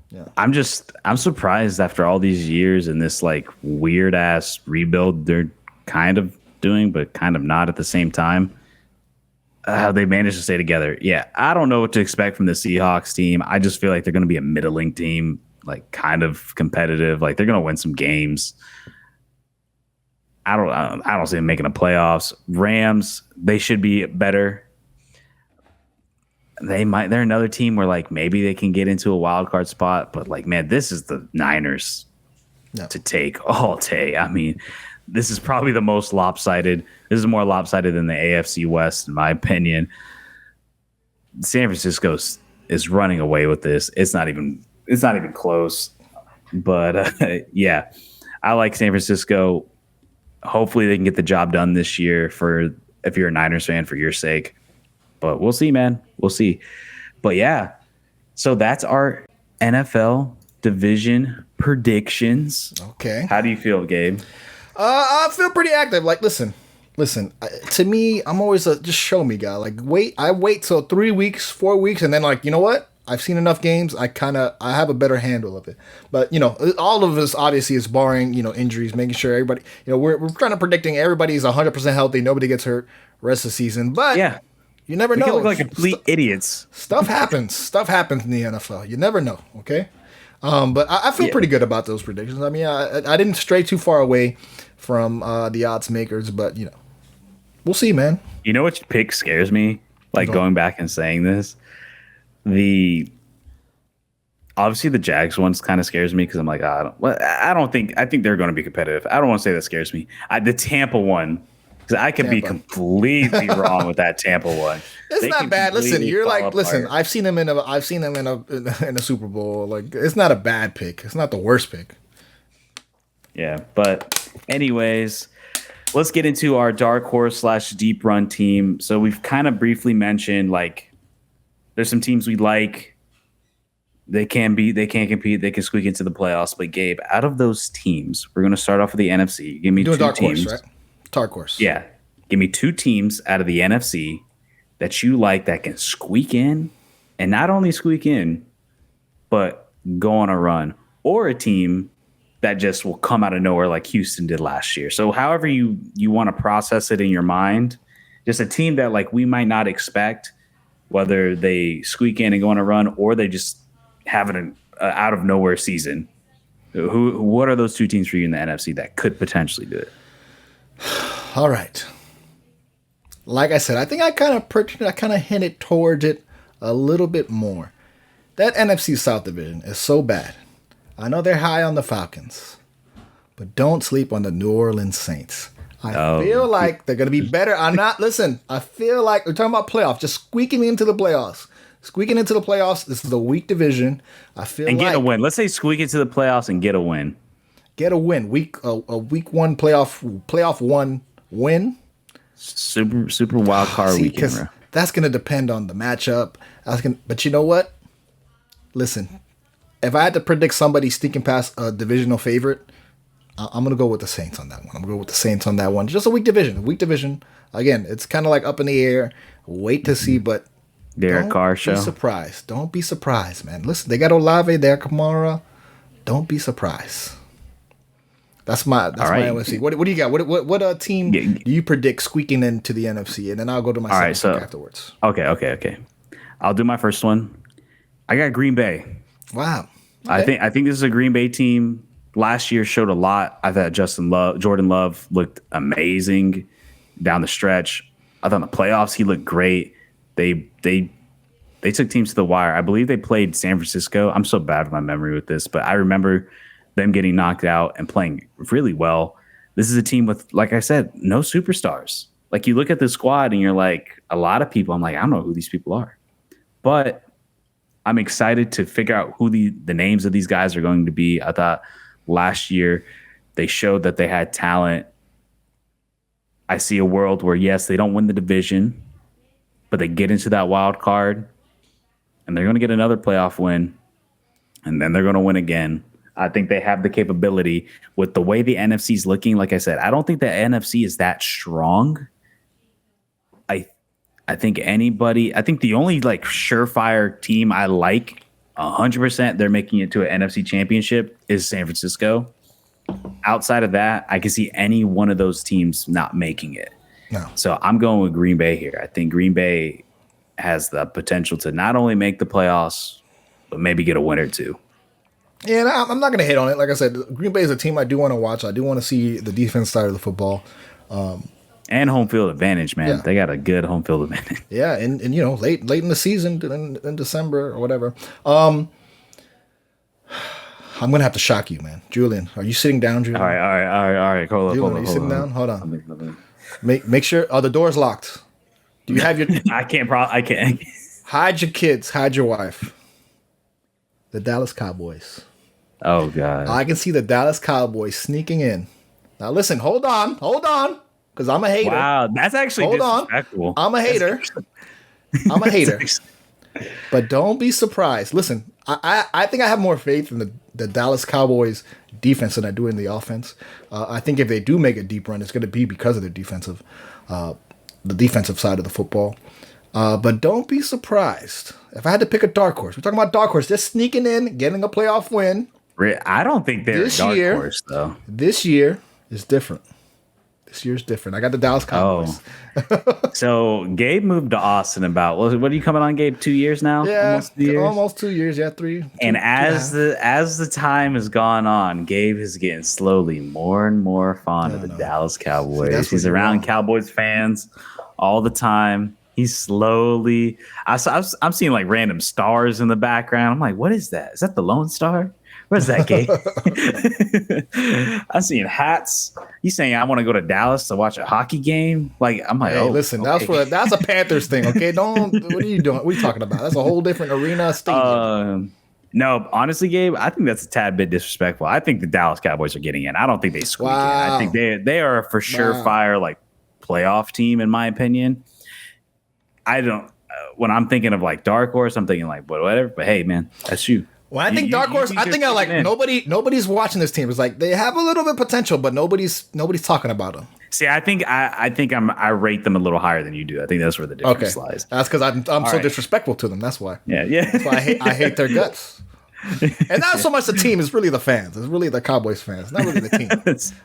Yeah. I'm surprised after all these years and this like weird ass rebuild they're kind of doing, but kind of not at the same time. How they managed to stay together. Yeah, I don't know what to expect from the Seahawks team. I just feel like they're going to be a middling team, like kind of competitive. Like they're going to win some games. I don't see them making the playoffs. Rams, they should be better. They're another team where like maybe they can get into a wild card spot, but like, man, this is the Niners to take all day. I mean, this is probably the most lopsided. This is more lopsided than the AFC West, in my opinion. San Francisco is running away with this. It's not even close. But yeah, I like San Francisco. Hopefully they can get the job done this year if you're a Niners fan, for your sake. But we'll see, man. We'll see. But yeah, so that's our NFL division predictions. Okay. How do you feel, Gabe? I feel pretty active. Like, listen. To me, I'm always a just show me guy. Like, I wait till 3 weeks, 4 weeks, and then like, you know what? I've seen enough games. I have a better handle of it. But all of us obviously is barring injuries, making sure everybody. We're trying to predicting everybody's 100% healthy, nobody gets hurt rest of the season. But yeah. You never know. We look like complete idiots. Stuff happens. Stuff happens in the NFL. You never know. Okay, but I feel pretty good about those predictions. I mean, I didn't stray too far away from the odds makers, but we'll see, man. You know which pick scares me? Like going back and saying this, obviously the Jags ones kind of scares me because I'm like, I think they're going to be competitive. I don't want to say that scares me. The Tampa one. Because I could be completely wrong with that Tampa one. It's not bad. Listen, you're like, listen. I've seen them in a Super Bowl. Like, it's not a bad pick. It's not the worst pick. Yeah, but anyways, let's get into our dark horse / deep run team. So we've kind of briefly mentioned like there's some teams we like. They can't compete. They can squeak into the playoffs. But Gabe, out of those teams, we're going to start off with the NFC. Give me two dark teams. Horse, right? Dark Horse. Yeah. Give me 2 teams out of the NFC that you like that can squeak in, and not only squeak in, but go on a run, or a team that just will come out of nowhere like Houston did last year. So however you want to process it in your mind, just a team that like we might not expect, whether they squeak in and go on a run or they just have an out of nowhere season. What are those 2 teams for you in the NFC that could potentially do it? All right. Like I said, I think I kind of hinted towards it a little bit more. That NFC South division is so bad. I know they're high on the Falcons, but don't sleep on the New Orleans Saints. I feel like they're going to be better. I feel like we're talking about playoffs, just squeaking into the playoffs. This is a weak division. I feel and get a win. Let's say squeak into the playoffs and get a win. Get a win. Week 1 playoff 1 win. Super wild card weekend. That's going to depend on the matchup. But you know what? Listen, if I had to predict somebody sneaking past a divisional favorite, I'm gonna go with the Saints on that one. I'm gonna go with the Saints on that one. Just a weak division. A weak division. Again, it's kind of like up in the air. Wait to see, but Derek Carr show. Don't be surprised. Don't be surprised, man. Listen, they got Olave, they got Kamara. Don't be surprised. That's my NFC. What do you got? What team do you predict squeaking into the NFC? And then I'll go to my second pick afterwards. Okay. I'll do my first one. I got Green Bay. Wow. Okay. I think this is a Green Bay team. Last year showed a lot. I thought Jordan Love looked amazing down the stretch. I thought in the playoffs he looked great. They took teams to the wire. I believe they played San Francisco. I'm so bad with my memory with this, but I remember them getting knocked out and playing really well. This is a team with, like I said, no superstars. Like you look at the squad and you're like, a lot of people, I'm like, I don't know who these people are. But I'm excited to figure out who the names of these guys are going to be. I thought last year they showed that they had talent. I see a world where, yes, they don't win the division, but they get into that wild card and they're going to get another playoff win and then they're going to win again. I think they have the capability with the way the NFC is looking. Like I said, I don't think the NFC is that strong. I think the only like surefire team I like 100% they're making it to an NFC championship is San Francisco. Outside of that, I can see any one of those teams not making it. No. So I'm going with Green Bay here. I think Green Bay has the potential to not only make the playoffs, but maybe get a win or two. Yeah, and I'm not going to hit on it. Like I said, Green Bay is a team I do want to watch. I do want to see the defense side of the football. And home field advantage, man. Yeah. They got a good home field advantage. Yeah, and late in the season, in December or whatever. I'm going to have to shock you, man. Julian, are you sitting down, Julian? All right. Hold on. Are you sitting down? Hold on. Make sure, are the doors locked? Do you have your... I can't. Hide your kids. Hide your wife. The Dallas Cowboys. Oh, God. I can see the Dallas Cowboys sneaking in. Now, listen, hold on, because I'm a hater. Wow, that's actually disrespectful. I'm a hater. But don't be surprised. Listen, I think I have more faith in the Dallas Cowboys defense than I do in the offense. I think if they do make a deep run, it's going to be because of their defensive side of the football. But don't be surprised. If I had to pick a dark horse, we're talking about dark horse. They're sneaking in, getting a playoff win. I don't think they're a dark horse, though. This year is different. I got the Dallas Cowboys. Oh. So Gabe moved to Austin about, what are you coming on, Gabe? 2 years now? Yeah, almost 2 years. Yeah, three. And as the time has gone on, Gabe is getting slowly more and more fond of the Dallas Cowboys. He's around Cowboys fans all the time. He's slowly. I'm seeing like random stars in the background. I'm like, what is that? Is that the Lone Star? What is that, Gabe? I'm seeing hats. You saying I want to go to Dallas to watch a hockey game? Like I'm like, listen, okay. that's a Panthers thing, okay? What are you doing? What are you talking about? That's a whole different arena stadium. No, honestly, Gabe, I think that's a tad bit disrespectful. I think the Dallas Cowboys are getting in. I don't think they squeak in. I think they are a for surefire like playoff team, in my opinion. I don't. When I'm thinking of like Dark Horse, I'm thinking like whatever. But hey, man, that's you. When I think Dark Horse, I think I like nobody's watching this team. It's like they have a little bit of potential, but nobody's talking about them. See, I think I rate them a little higher than you do. I think that's where the difference lies. That's because I'm so disrespectful to them. That's why. Yeah. That's why I hate their guts. And not so much the team; it's really the fans. It's really the Cowboys fans, not really the team.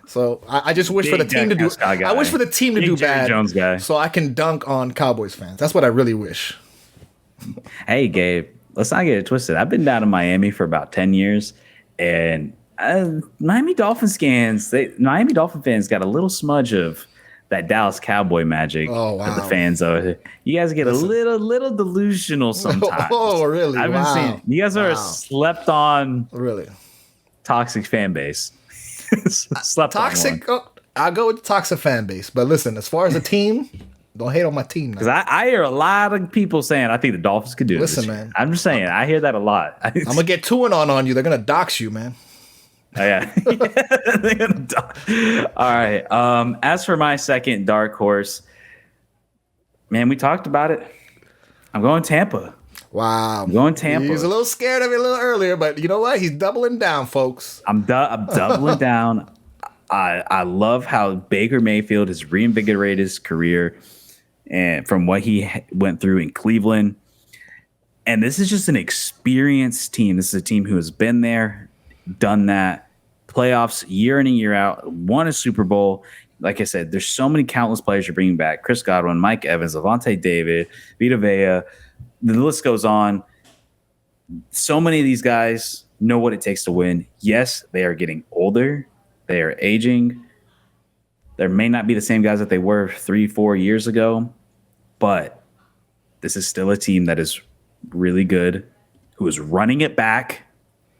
So I just wish for the team to do. I wish for the team to do bad, Jones guy. So I can dunk on Cowboys fans. That's what I really wish. Hey, Gabe, let's not get it twisted. I've been down in Miami for about 10 years, and Miami Dolphin fans got a little smudge of that Dallas Cowboy magic that the fans are. You guys get a little delusional sometimes. Oh, really? I've been seeing you guys are a slept on, really toxic fan base. Toxic. I'll go with the toxic fan base. But listen, as far as a team, don't hate on my team. Because I hear a lot of people saying I think the Dolphins could do it. Listen, man. I'm just saying I hear that a lot. I'm gonna get 2-1 on you. They're gonna dox you, man. Oh, yeah. All right. As for my second dark horse, man, we talked about it. I'm going Tampa. Wow. I'm going Tampa. He was a little scared of it a little earlier, but you know what? He's doubling down, folks. I'm doubling down. I love how Baker Mayfield has reinvigorated his career and from what he went through in Cleveland. And this is just an experienced team. This is a team who has been there, done that, playoffs year in and year out, won a Super Bowl. Like I said, there's so many countless players you're bringing back. Chris Godwin, Mike Evans, Avonte David, Vita Vea. The list goes on. So many of these guys know what it takes to win. Yes, they are getting older. They are aging. There may not be the same guys that they were 3-4 years ago, but this is still a team that is really good, who is running it back.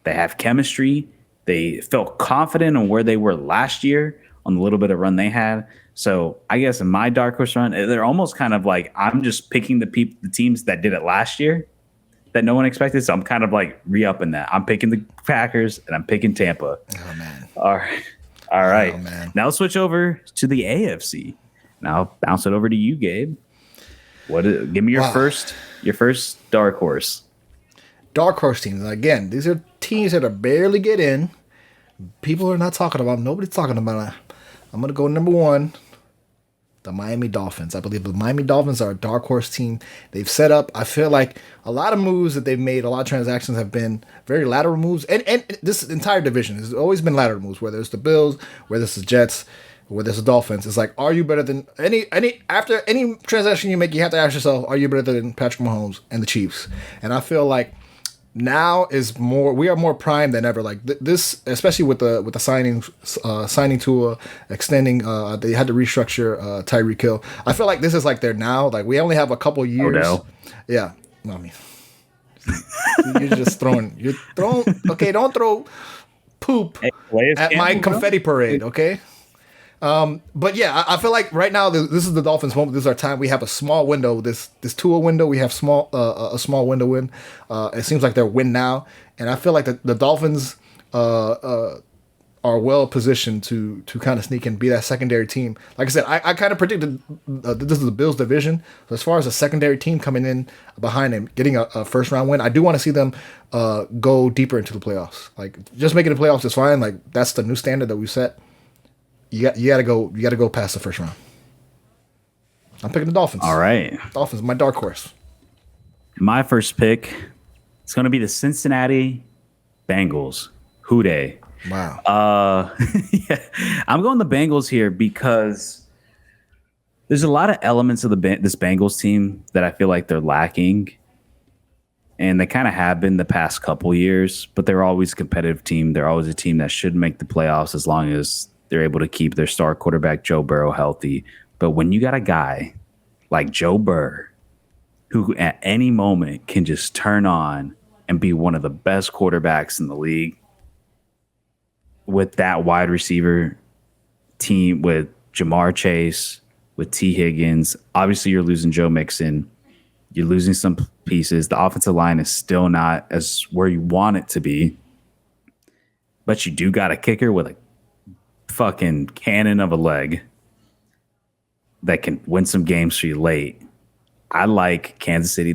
They have chemistry. They felt confident on where they were last year on the little bit of run they had. So I guess in my dark horse run, they're almost kind of like I'm just picking the teams that did it last year that no one expected. So I'm kind of like re-upping that. I'm picking the Packers and I'm picking Tampa. Oh, man. All right. Oh, man. Now switch over to the AFC. Now bounce it over to you, Gabe. Give me your first dark horse. Dark horse teams. Again, these are teams that are barely get in. People are not talking about them. Nobody's talking about it. I'm going to go number one, the Miami Dolphins. I believe the Miami Dolphins are a dark horse team. They've set up, I feel like, a lot of moves that they've made, a lot of transactions have been very lateral moves. And this entire division has always been lateral moves, whether it's the Bills, whether it's the Jets, whether it's the Dolphins. It's like, are you better than after any transaction you make, you have to ask yourself, are you better than Patrick Mahomes and the Chiefs? And I feel like now we are more primed than ever. Like this, especially with the signing Tua, extending. They had to restructure Tyreek Hill. I feel like this is like they're now. Like we only have a couple years. Oh, no. Yeah, I mean, you're just throwing. Okay, don't throw poop at my confetti parade. Okay. But yeah, I feel like right now this is the Dolphins' moment. This is our time. We have a small window. This Tua window. We have a small window win. It seems like they're win now, and I feel like the Dolphins are well positioned to kind of sneak and be that secondary team. Like I said, I kind of predicted this is the Bills' division. So as far as a secondary team coming in behind them, getting a first round win, I do want to see them go deeper into the playoffs. Like just making the playoffs is fine. Like that's the new standard that we set. You gotta go past the first round. I'm picking the Dolphins. All right. Dolphins, my dark horse. My first pick is going to be the Cincinnati Bengals. Who dey? Wow. Yeah, I'm going the Bengals here because there's a lot of elements of this Bengals team that I feel like they're lacking. And they kind of have been the past couple years, but they're always a competitive team. They're always a team that should make the playoffs as long as they're able to keep their star quarterback, Joe Burrow, healthy. But when you got a guy like Joe Burrow, who at any moment can just turn on and be one of the best quarterbacks in the league, with that wide receiver team, with Jamar Chase, with T. Higgins, obviously you're losing Joe Mixon. You're losing some pieces. The offensive line is still not as where you want it to be. But you do got a kicker with a fucking cannon of a leg that can win some games for you late. I like Kansas City.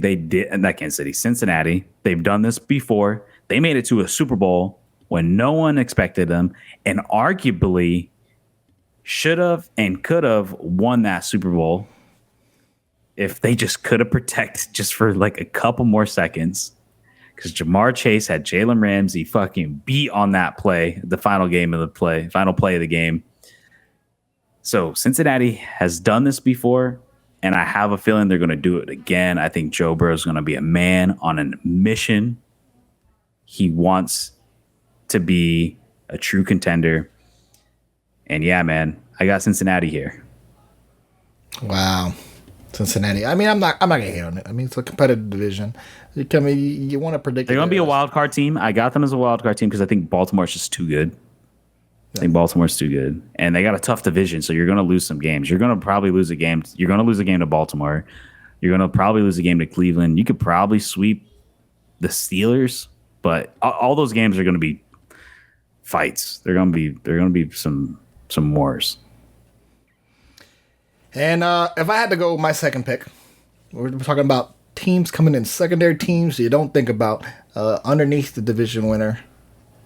Cincinnati. They've done this before. They made it to a Super Bowl when no one expected them and arguably should have and could have won that Super Bowl if they just could have protected just for like a couple more seconds. Because Jamar Chase had Jalen Ramsey fucking beat on that play, the final play of the game. So Cincinnati has done this before, and I have a feeling they're going to do it again. I think Joe Burrow is going to be a man on a mission. He wants to be a true contender. And yeah, man, I got Cincinnati here. Wow. Cincinnati. I mean, I'm not gonna hate on it. I mean, it's a competitive division. You want to predict they're gonna be a wild card team. I got them as a wild card team because I think Baltimore's just too good. I think Baltimore's too good, and they got a tough division. So you're gonna lose some games. You're gonna probably lose a game. You're gonna lose a game to Baltimore. You're gonna probably lose a game to Cleveland. You could probably sweep the Steelers, but all those games are gonna be fights. They're gonna be some wars. And if I had to go with my second pick, we're talking about teams coming in, secondary teams you don't think about underneath the division winner.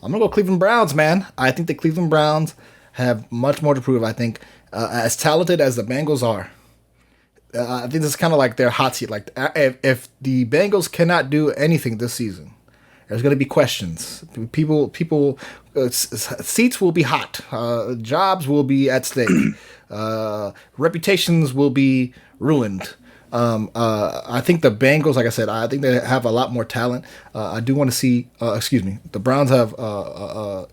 I'm going to go Cleveland Browns, man. I think the Cleveland Browns have much more to prove. I think as talented as the Bengals are, I think this is kind of like their hot seat. Like if the Bengals cannot do anything this season, there's going to be questions. Seats will be hot. Jobs will be at stake. Reputations will be ruined. I think the Bengals, like I said, I think they have a lot more talent. I do want to see, the Browns have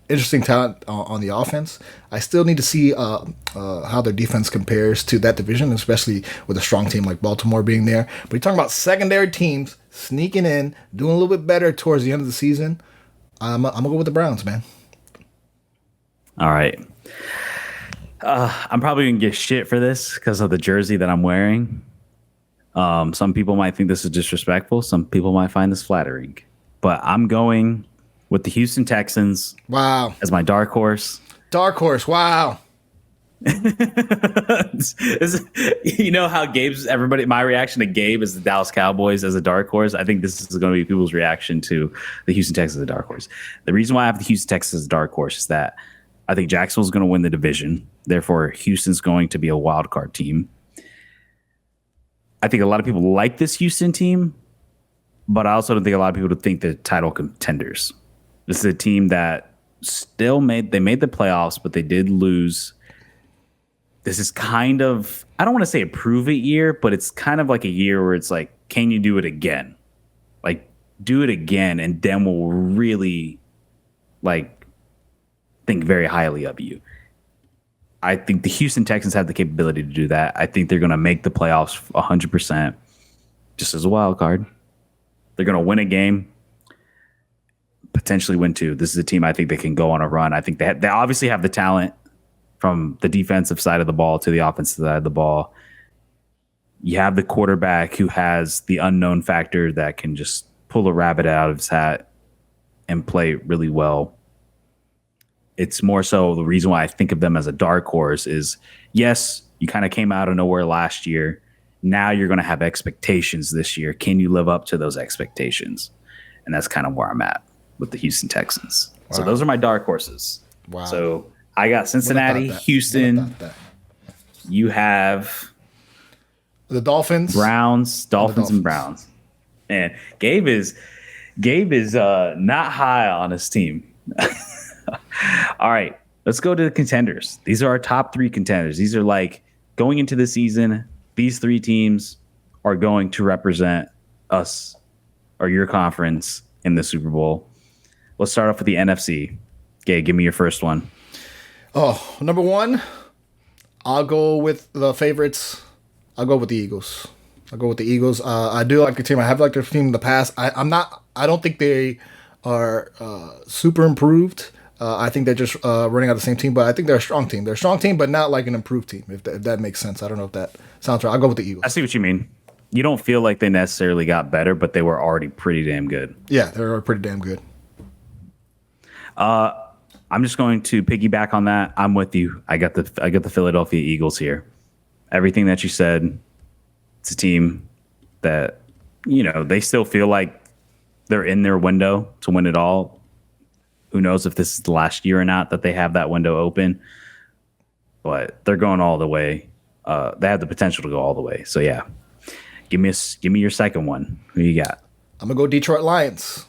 interesting talent on the offense. I still need to see how their defense compares to that division, especially with a strong team like Baltimore being there. But you're talking about secondary teams sneaking in, doing a little bit better towards the end of the season. I'm going to go with the Browns, man. All right. I'm probably going to get shit for this because of the jersey that I'm wearing. Some people might think this is disrespectful. Some people might find this flattering. But I'm going with the Houston Texans. Wow. As my dark horse. Dark horse. Wow. You know how my reaction to Gabe is the Dallas Cowboys as a dark horse. I think this is going to be people's reaction to the Houston Texans as a dark horse. The reason why I have the Houston Texans as a dark horse is that I think Jacksonville's going to win the division. Therefore, Houston's going to be a wild card team. I think a lot of people like this Houston team, but I also don't think a lot of people would think they're title contenders. This is a team that still made the playoffs, but they did lose. This is kind of, I don't want to say a prove it year, but it's kind of like a year where it's like, can you do it again? Like, do it again, and then we'll really think very highly of you. I think the Houston Texans have the capability to do that. I think they're going to make the playoffs 100%, just as a wild card. They're going to win a game, potentially win two. This is a team I think they can go on a run. I think they obviously have the talent from the defensive side of the ball to the offensive side of the ball. You have the quarterback who has the unknown factor that can just pull a rabbit out of his hat and play really well. It's more so the reason why I think of them as a dark horse is, yes, you kind of came out of nowhere last year. Now you're going to have expectations this year. Can you live up to those expectations? And that's kind of where I'm at with the Houston Texans. Wow. So those are my dark horses. Wow. So I got Cincinnati, Houston. You have the Dolphins, Browns, and Browns. And Gabe is not high on his team. All right, let's go to the contenders. These are our top three contenders. These are like going into the season. These three teams are going to represent us or your conference in the Super Bowl. Let's start off with the NFC. Gabe, give me your first one. Oh, number one, I'll go with the favorites. I'll go with the Eagles. I do like the team. I have liked their team in the past. I don't think they are super improved. I think they're just running out the same team, but I think they're a strong team. They're a strong team, but not like an improved team, if that makes sense. I don't know if that sounds right. I'll go with the Eagles. I see what you mean. You don't feel like they necessarily got better, but they were already pretty damn good. Yeah, they were pretty damn good. I'm just going to piggyback on that. I'm with you. I got the Philadelphia Eagles here. Everything that you said, it's a team that, they still feel like they're in their window to win it all. Who knows if this is the last year or not that they have that window open, but they're going all the way. They have the potential to go all the way. So yeah, give me your second one. Who you got? I'm gonna go Detroit Lions.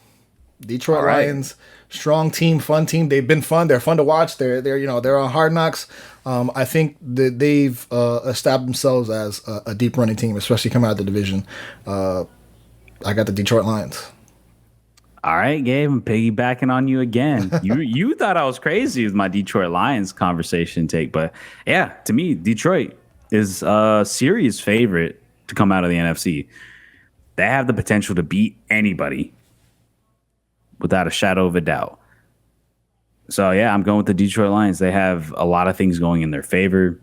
Detroit Lions, strong team, fun team. They've been fun. They're fun to watch. They're on Hard Knocks. I think that they've established themselves as a deep running team, especially coming out of the division. I got the Detroit Lions. All right, Gabe, I'm piggybacking on you again. You thought I was crazy with my Detroit Lions conversation take, but yeah, to me, Detroit is a serious favorite to come out of the NFC. They have the potential to beat anybody without a shadow of a doubt. So yeah, I'm going with the Detroit Lions. They have a lot of things going in their favor.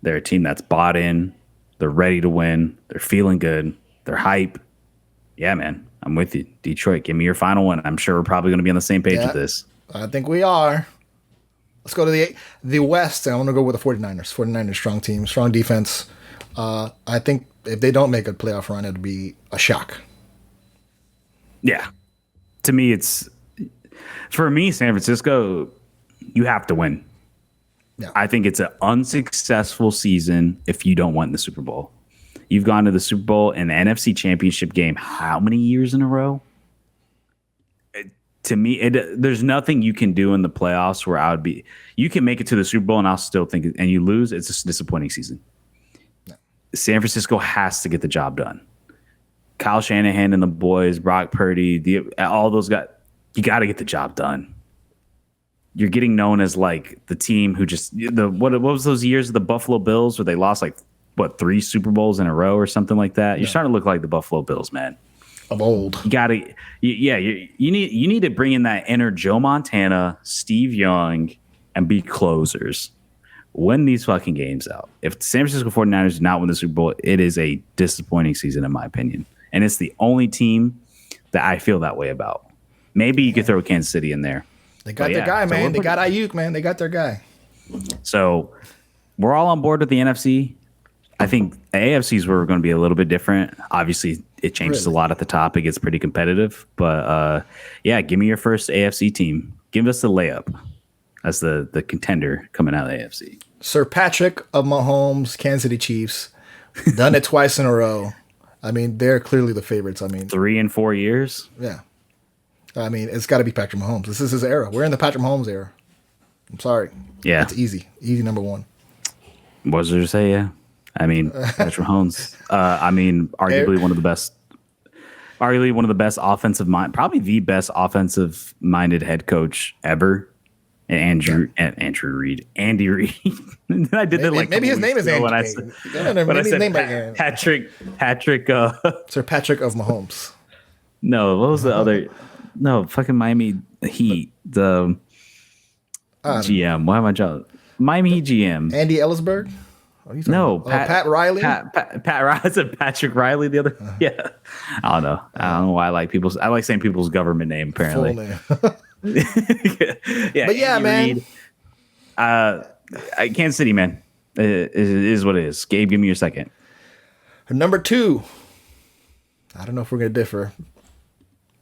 They're a team that's bought in. They're ready to win. They're feeling good. They're hype. Yeah, man. I'm with you. Detroit, give me your final one. I'm sure we're probably going to be on the same page with this. I think we are. Let's go to the West. I want to go with the 49ers. 49ers, strong team, strong defense. I think if they don't make a playoff run, it'll be a shock. Yeah. To me, for me, San Francisco, you have to win. Yeah. I think it's an unsuccessful season if you don't win the Super Bowl. You've gone to the Super Bowl and the NFC Championship game how many years in a row? To me, there's nothing you can do in the playoffs where I would be. You can make it to the Super Bowl and I'll still think, and you lose, it's a disappointing season. No. San Francisco has to get the job done. Kyle Shanahan and the boys, Brock Purdy, all those guys, you got to get the job done. You're getting known as like the team who just what was those years of the Buffalo Bills where they lost like 3 Super Bowls in a row or something like that? You're starting to look like the Buffalo Bills, man. Of old. You gotta, you need to bring in that inner Joe Montana, Steve Young, and be closers. Win these fucking games out. If the San Francisco 49ers do not win the Super Bowl, it is a disappointing season in my opinion. And it's the only team that I feel that way about. Maybe you could throw Kansas City in there. They got their guy, man. They got Ayuk, man. They got their guy. So we're all on board with the NFC. I think the AFC is where we're going to be a little bit different. Obviously, it changes a lot at the top. It gets pretty competitive. But, give me your first AFC team. Give us the layup as the contender coming out of the AFC. Sir Patrick of Mahomes, Kansas City Chiefs. Done it twice in a row. I mean, they're clearly the favorites. I mean, 3 and 4 years? Yeah. I mean, it's got to be Patrick Mahomes. This is his era. We're in the Patrick Mahomes era. I'm sorry. Yeah. It's easy. Easy number one. What was there to say? Yeah. I mean, Patrick Mahomes. Arguably one of the best offensive mind, probably the best offensive minded head coach ever. Andy Reid. I did that like maybe his name is Andy. When I said Patrick. Sir Patrick of Mahomes. No, what was the other? No, fucking Miami Heat. The GM. Why am I joking? Miami Heat GM. Andy Ellisberg. No, Pat Riley. Pat Riley. I said Patrick Riley. The other, yeah. I don't know. I don't know why I like people's. I like saying people's government name. Apparently. Full name. Yeah, but yeah, Andy man. Reid. Kansas City, man. It is what it is. Gabe, give me your second. Number 2. I don't know if we're gonna differ.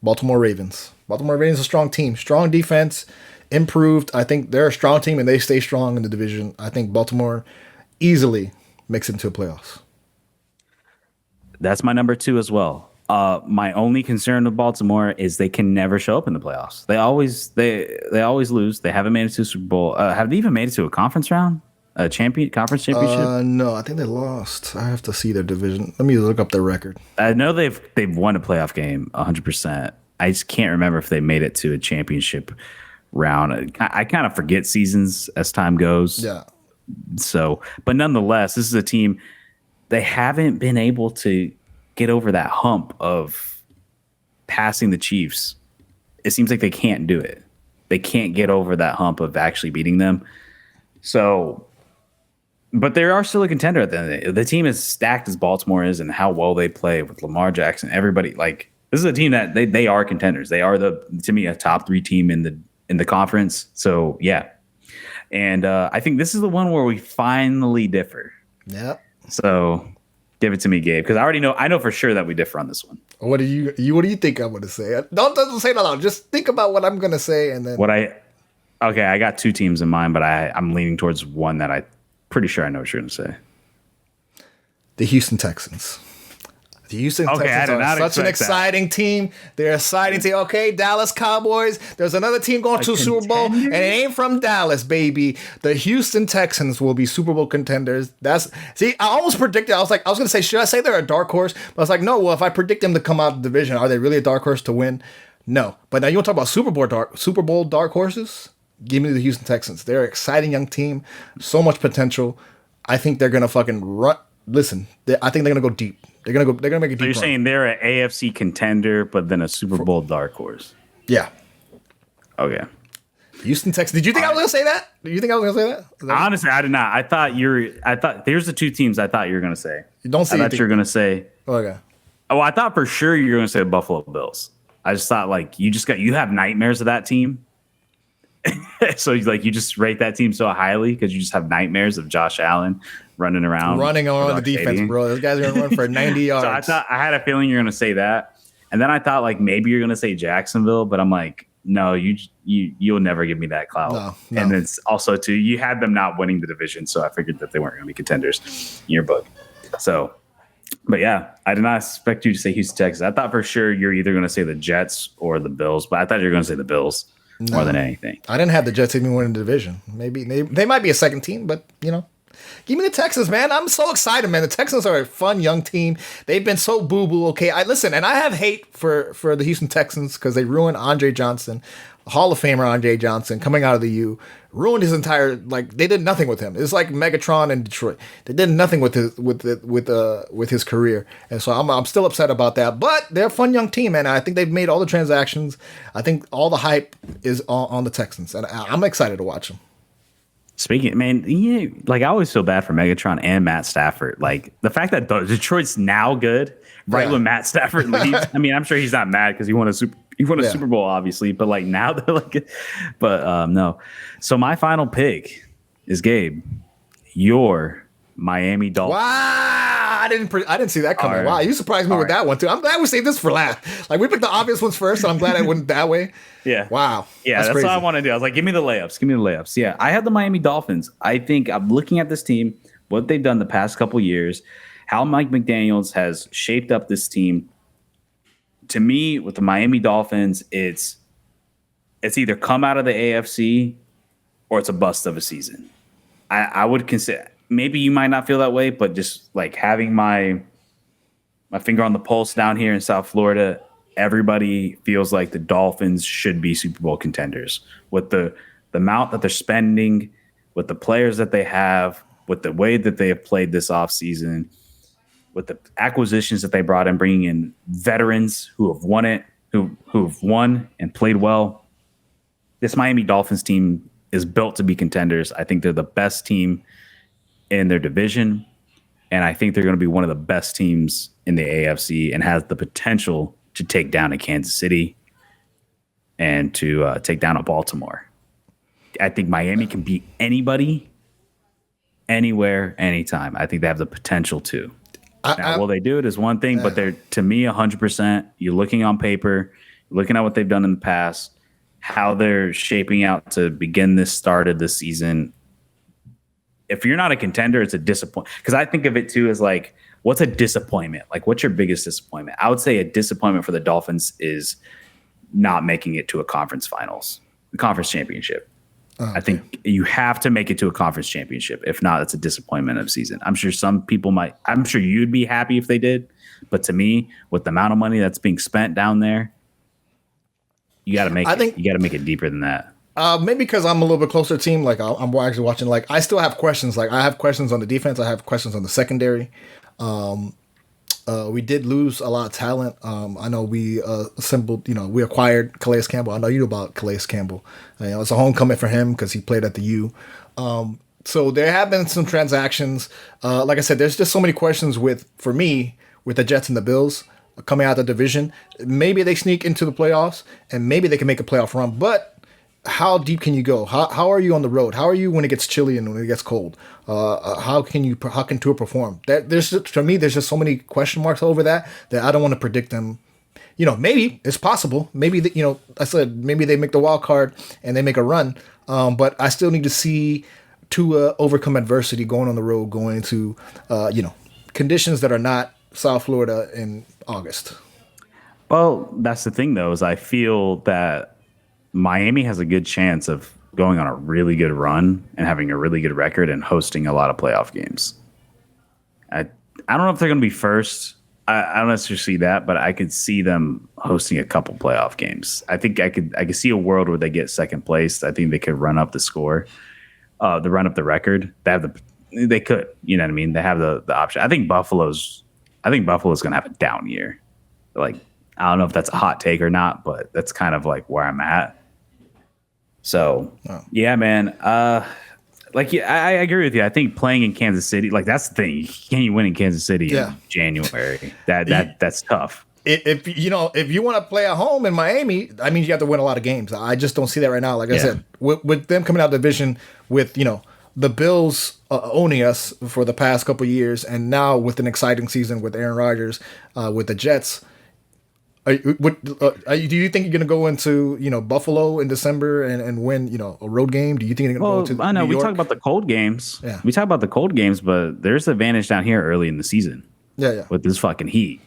Baltimore Ravens. Baltimore Ravens is a strong team. Strong defense. Improved. I think they're a strong team and they stay strong in the division. I think Baltimore easily makes it into the playoffs. That's my number 2 as well. My only concern with Baltimore is they can never show up in the playoffs. They always lose. They haven't made it to a Super Bowl. Have they even made it to a conference round? Conference championship? No, I think they lost. I have to see their division. Let me look up their record. I know they've won a playoff game 100%. I just can't remember if they made it to a championship round. I kind of forget seasons as time goes. Yeah. So, but nonetheless, this is a team, they haven't been able to get over that hump of passing the Chiefs. It seems like they can't do it. They can't get over that hump of actually beating them. So, but they are still a contender at the end of the day. The team is stacked as Baltimore is and how well they play with Lamar Jackson. Everybody, like, this is a team that they are contenders. They are to me, a top 3 team in the conference. So, yeah. And I think this is the one where we finally differ. Yeah. So give it to me, Gabe, because I know for sure that we differ on this one. What do you think I'm going to say? Don't say it aloud. Just think about what I'm going to say, and then I got 2 teams in mind, but I'm leaning towards one that I'm pretty sure I know what you're going to say. The Houston Texans. The Houston Texans are such an exciting team. They're an exciting team. Okay, Dallas Cowboys. There's another team going to Super Bowl, and it ain't from Dallas, baby. The Houston Texans will be Super Bowl contenders. I almost predicted. I was going to say, should I say they're a dark horse? But I was like, no. Well, if I predict them to come out of the division, are they really a dark horse to win? No. But now you want to talk about Super Bowl dark horses? Give me the Houston Texans. They're an exciting young team. So much potential. I think they're gonna fucking run. Listen, I think they're gonna go deep. They're gonna make a deep. So you're saying they're an AFC contender, but then a Super Bowl dark horse? Yeah. Okay. Houston Texans. Did you think I was gonna say that? Did you think I was gonna say that? Honestly, I did not. I thought there's the 2 teams I thought you were gonna say. You don't say. I thought you were gonna say. Okay. Oh, I thought for sure you were gonna say the Buffalo Bills. I just thought like you have nightmares of that team. So you just rate that team so highly because you just have nightmares of Josh Allen running around the defense, bro. Those guys are gonna run for 90 yards. So I had a feeling you're gonna say that, and then I thought like maybe you're gonna say Jacksonville, but I'm like no, you'll never give me that clout. No. And it's also too, you had them not winning the division, so I figured that they weren't going to be contenders in your book. So, but yeah, I did not expect you to say Houston Texans. I thought for sure you're either going to say the Jets or the Bills, but I thought you were going to say the Bills more than anything. I didn't have the Jets even winning the division. Maybe they might be a second team, but give me the Texans, man. I'm so excited, man. The Texans are a fun young team. They've been so boo-boo. Okay, I have hate for the Houston Texans because they ruined Andre Johnson, Hall of Famer Andre Johnson, coming out of the U. Ruined his entire, they did nothing with him. It's like Megatron in Detroit. They did nothing with his career, and so I'm still upset about that. But they're a fun young team, and I think they've made all the transactions. I think all the hype is on the Texans, and I'm excited to watch them. Speaking, man, I always feel bad for Megatron and Matt Stafford. Like the fact that Detroit's now good, right when Matt Stafford leaves. I mean, I'm sure he's not mad because he won a Super Bowl, obviously. But now they're no. So my final pick is Gabe, your Miami Dolphins. Wow, I didn't see that coming. Right. Wow, you surprised me with that one too. I'm glad we saved this for last. We picked the obvious ones first, and I'm glad I went that way. Yeah. Wow. Yeah, that's what I want to do. I was like, give me the layups. Yeah, I had the Miami Dolphins. I think I'm looking at this team, what they've done the past couple years, how Mike McDaniels has shaped up this team. To me, with the Miami Dolphins, it's either come out of the AFC or it's a bust of a season. I would consider. Maybe you might not feel that way, but just having my finger on the pulse down here in South Florida, everybody feels like the Dolphins should be Super Bowl contenders with the amount that they're spending, with the players that they have, with the way that they have played this offseason, with the acquisitions that they brought in, bringing in veterans who have won it, who've won and played well. This Miami Dolphins team is built to be contenders. I think they're the best team in their division, and I think they're going to be one of the best teams in the AFC and has the potential to take down a Kansas City and to take down a Baltimore. I think Miami can beat anybody, anywhere, anytime. I think they have the potential to. Now, will they do it is one thing, but they're, to me, 100%. You're looking on paper, looking at what they've done in the past, how they're shaping out to begin this start of the season. If you're not a contender, it's a disappointment. Because I think of it too as what's a disappointment? What's your biggest disappointment? I would say a disappointment for the Dolphins is not making it to a conference championship. Okay. I think you have to make it to a conference championship. If not, it's a disappointment of season. I'm sure some people I'm sure you'd be happy if they did. But to me, with the amount of money that's being spent down there, you got to make it deeper than that. Maybe because I'm a little bit closer to the team. I'm actually watching. I still have questions. I have questions on the defense. I have questions on the secondary. We did lose a lot of talent. I know we assembled. We acquired Calais Campbell. I know you know about Calais Campbell. It's a homecoming for him because he played at the U. So there have been some transactions. Like I said, there's just so many questions for me with the Jets and the Bills coming out of the division. Maybe they sneak into the playoffs and maybe they can make a playoff run, but how deep can you go? How are you on the road? How are you when it gets chilly and when it gets cold? How can Tua perform? There's just so many question marks over that I don't want to predict them. Maybe it's possible. Maybe I said maybe they make the wild card and they make a run. But I still need to see Tua overcome adversity going on the road, going to conditions that are not South Florida in August. Well, that's the thing though, is I feel that Miami has a good chance of going on a really good run and having a really good record and hosting a lot of playoff games. I don't know if they're going to be first. I don't necessarily see that, but I could see them hosting a couple playoff games. I think I could see a world where they get second place. I think they could run up the score, run up the record. They could, you know what I mean? They have the option. I think Buffalo's going to have a down year. I don't know if that's a hot take or not, but that's kind of where I'm at. So, yeah, man. I agree with you. I think playing in Kansas City, that's the thing. Can you win in Kansas City in January? That's tough. If you want to play at home in Miami, that means you have to win a lot of games. I just don't see that right now. Like I said, with them coming out of the division with the Bills owning us for the past couple of years, and now with an exciting season with Aaron Rodgers with the Jets. Do you think you're going to go into Buffalo in December and win a road game? Do you think you're going to go into I know New we York? talk about the cold games. Yeah. We talk about the cold games, but there's advantage down here early in the season. Yeah. With this fucking heat.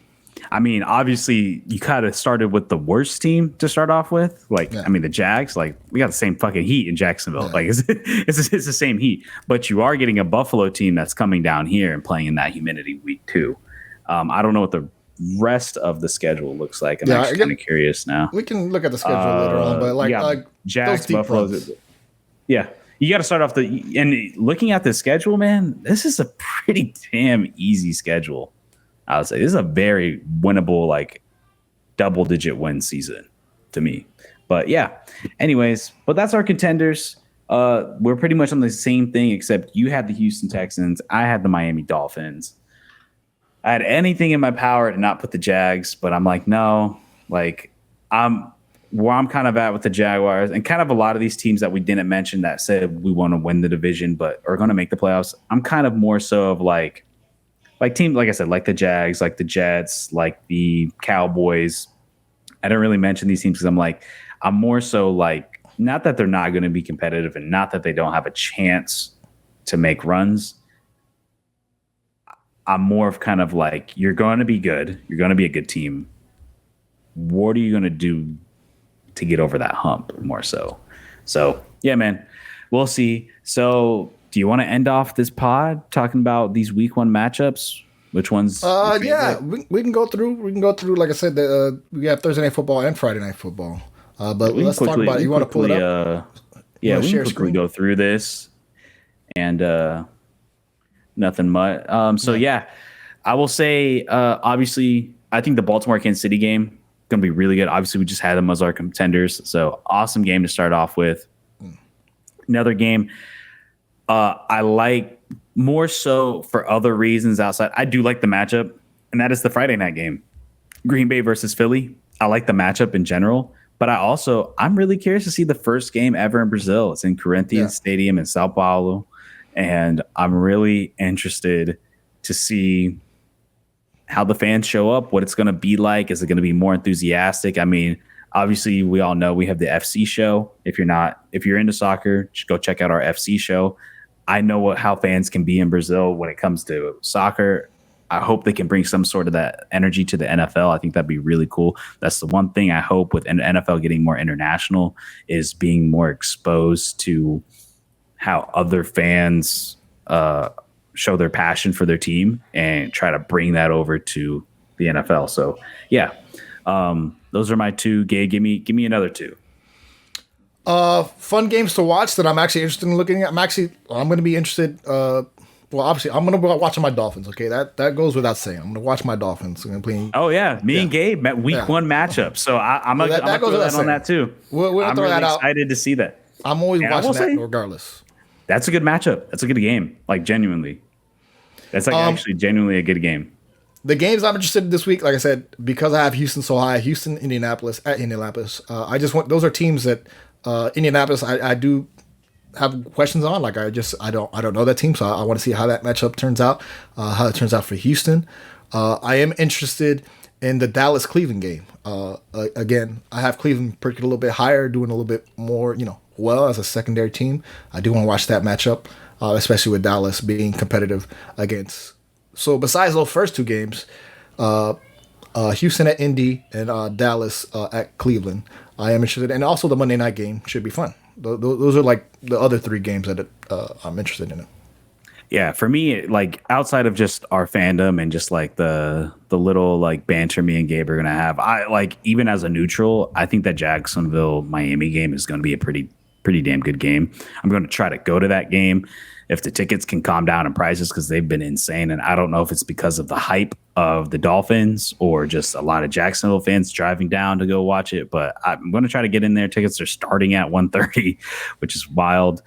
I mean, obviously, you kind of started with the worst team to start off with. I mean, the Jags. Like, we got the same fucking heat in Jacksonville. Yeah. Like, it's the same heat. But you are getting a Buffalo team that's coming down here and playing in that humidity week 2. I don't know what the rest of the schedule looks like. I'm actually kind of curious now. We can look at the schedule later on, but like Jags, Buffalo. Yeah. You got to start off and looking at the schedule, man, this is a pretty damn easy schedule. I would say this is a very winnable, like double-digit win season to me. But yeah, anyways, but that's our contenders. We're pretty much on the same thing, except you had the Houston Texans, I had the Miami Dolphins. I had anything in my power to not put the Jags, but I'm like, no, like I'm kind of at with the Jaguars and kind of a lot of these teams that we didn't mention that said we want to win the division, but are going to make the playoffs. I'm kind of more so of like teams, like I said, like the Jags, like the Jets, like the Cowboys. I don't really mention these teams because I'm more so like, not that they're not going to be competitive and not that they don't have a chance to make runs. I'm more of kind of like, you're going to be good. You're going to be a good team. What are you going to do to get over that hump more so? So, yeah, man, we'll see. So, do you want to end off this pod talking about these week 1 matchups? Which ones? Yeah, we can go through. We can go through. Like I said, we have Thursday night football and Friday night football. But let's talk about it. You want to pull it up? Yeah, we can quickly go through this. And nothing much. Yeah, I will say, obviously, I think the Baltimore-Kansas City game going to be really good. Obviously, we just had them as our contenders. So, awesome game to start off with. Another game I like more so for other reasons outside. I do like the matchup, and that is the Friday night game. Green Bay versus Philly. I like the matchup in general, but I'm really curious to see the first game ever in Brazil. It's in Corinthians Stadium in Sao Paulo, and I'm really interested to see how the fans show up, what it's going to be like. Is it going to be more enthusiastic? I mean, obviously, we all know we have the FC show. If you're into soccer, just go check out our FC show. I know how fans can be in Brazil when it comes to soccer. I hope they can bring some sort of that energy to the NFL. I think that'd be really cool. That's the one thing I hope with NFL getting more international is being more exposed to how other fans show their passion for their team and try to bring that over to the NFL. So yeah, those are my 2. Gabe, give me another 2. Fun games to watch that I'm actually interested in looking at. I'm going to be interested. Obviously, I'm going to be watching my Dolphins. Okay, that goes without saying. I'm going to watch my Dolphins. Oh yeah, and Gabe met week 1 matchup. So I'm going to throw that on that too. I'm really excited to see that. I'm always watching that regardless. That's a good matchup. That's a good game. Like genuinely, that's actually genuinely a good game. The games I'm interested in this week, like I said, because I have Houston so high, Houston, Indianapolis. I just want, those are teams that Indianapolis I do have questions on. Like I don't know that team, so I want to see how that matchup turns out, how it turns out for Houston. I am interested in the Dallas Cleveland game. Again, I have Cleveland perked a little bit higher, doing a little bit more, well as a secondary team. I do want to watch that matchup, especially with Dallas being competitive against. So besides those first 2 games, Houston at Indy and Dallas at Cleveland, I am interested, and also the Monday night game should be fun. Those are like the other 3 games that I'm interested in. Yeah, for me, like outside of just our fandom and just like the little like banter me and Gabe are gonna have, I like even as a neutral, I think that Jacksonville Miami game is gonna be a pretty damn good game. I'm gonna try to go to that game if the tickets can calm down in prices because they've been insane, and I don't know if it's because of the hype of the Dolphins or just a lot of Jacksonville fans driving down to go watch it. But I'm gonna try to get in there. Tickets are starting at $130, which is wild,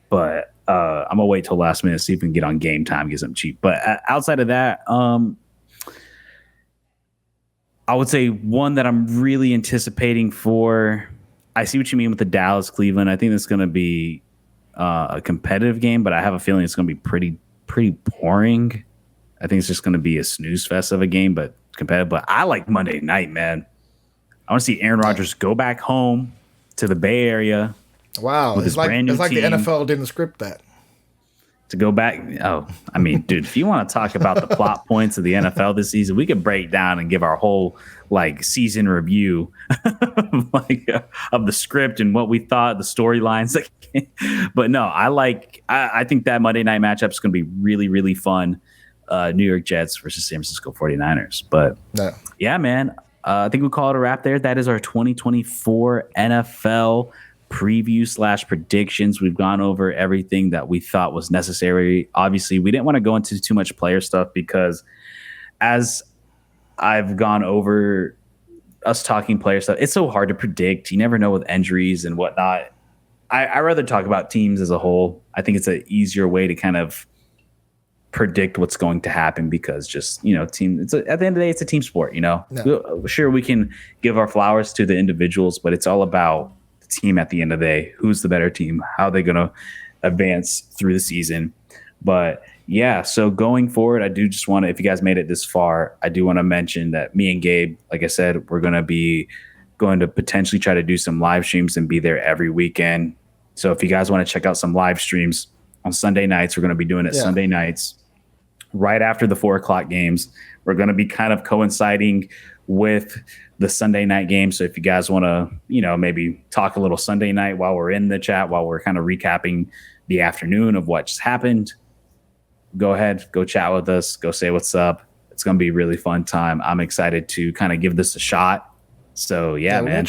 but. I'm gonna wait till last minute to see if we can get on Game Time, get them cheap. But outside of that, I would say one that I'm really anticipating for. I see what you mean with the Dallas Cleveland. I think it's gonna be a competitive game, but I have a feeling it's gonna be pretty boring. I think it's just gonna be a snooze fest of a game, but competitive. But I like Monday night, man. I want to see Aaron Rodgers go back home to the Bay Area. Wow, it's like the NFL didn't script that. To go back. Oh, I mean, dude, if you want to talk about the plot points of the NFL this season, we could break down and give our whole season review of the script and what we thought, the storylines. But no, I think that Monday night matchup is going to be really, really fun. New York Jets versus San Francisco 49ers. But yeah, man, I think we'll call it a wrap there. That is our 2024 NFL preview / predictions. We've gone over everything that we thought was necessary. Obviously, we didn't want to go into too much player stuff because as I've gone over us talking player stuff, it's so hard to predict. You never know with injuries and whatnot. I rather talk about teams as a whole. I think it's an easier way to kind of predict what's going to happen because just, team. At the end of the day, it's a team sport, No. Sure, we can give our flowers to the individuals, but it's all about team at the end of the day. Who's the better team? How are they going to advance through the season? But yeah, so going forward, I do just want to, if you guys made it this far, I do want to mention that me and Gabe, like I said, we're going to potentially try to do some live streams and be there every weekend. So if you guys want to check out some live streams on Sunday nights, we're going to be doing it Sunday nights right after the 4:00 games. We're going to be kind of coinciding with the Sunday night game. So if you guys want to, maybe talk a little Sunday night while we're in the chat, while we're kind of recapping the afternoon of what just happened, go ahead, go chat with us, go say what's up. It's going to be a really fun time. I'm excited to kind of give this a shot. So man, we're gonna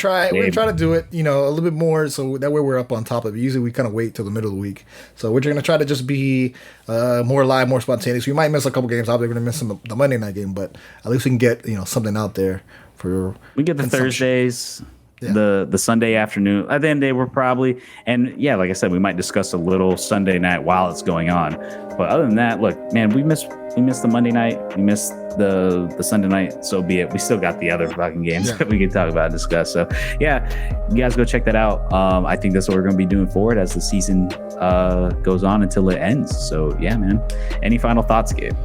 try to do it, a little bit more, so that way we're up on top of it. Usually we kind of wait till the middle of the week, so we're gonna try to just be more live, more spontaneous. We might miss a couple games. Obviously, we're gonna miss the Monday night game, but at least we can get something out there for. We get the Thursdays. The Sunday afternoon. At the end of the day, we're probably, and yeah, like I said, we might discuss a little Sunday night while it's going on. But other than that, look, man, we missed the Monday night, we missed the Sunday night, so be it. We still got the other fucking games that we can talk about and discuss. So yeah, you guys go check that out. I think that's what we're going to be doing forward as the season goes on until it ends. So yeah, man. Any final thoughts, Gabe?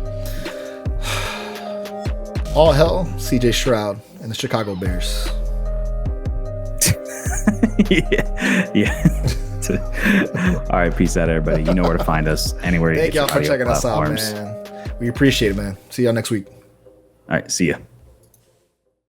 All hell, CJ Stroud and the Chicago Bears. yeah. All right, peace out, everybody. You know where to find us anywhere. Thank y'all for checking us out, man. We appreciate it, man. See y'all next week. All right, see ya.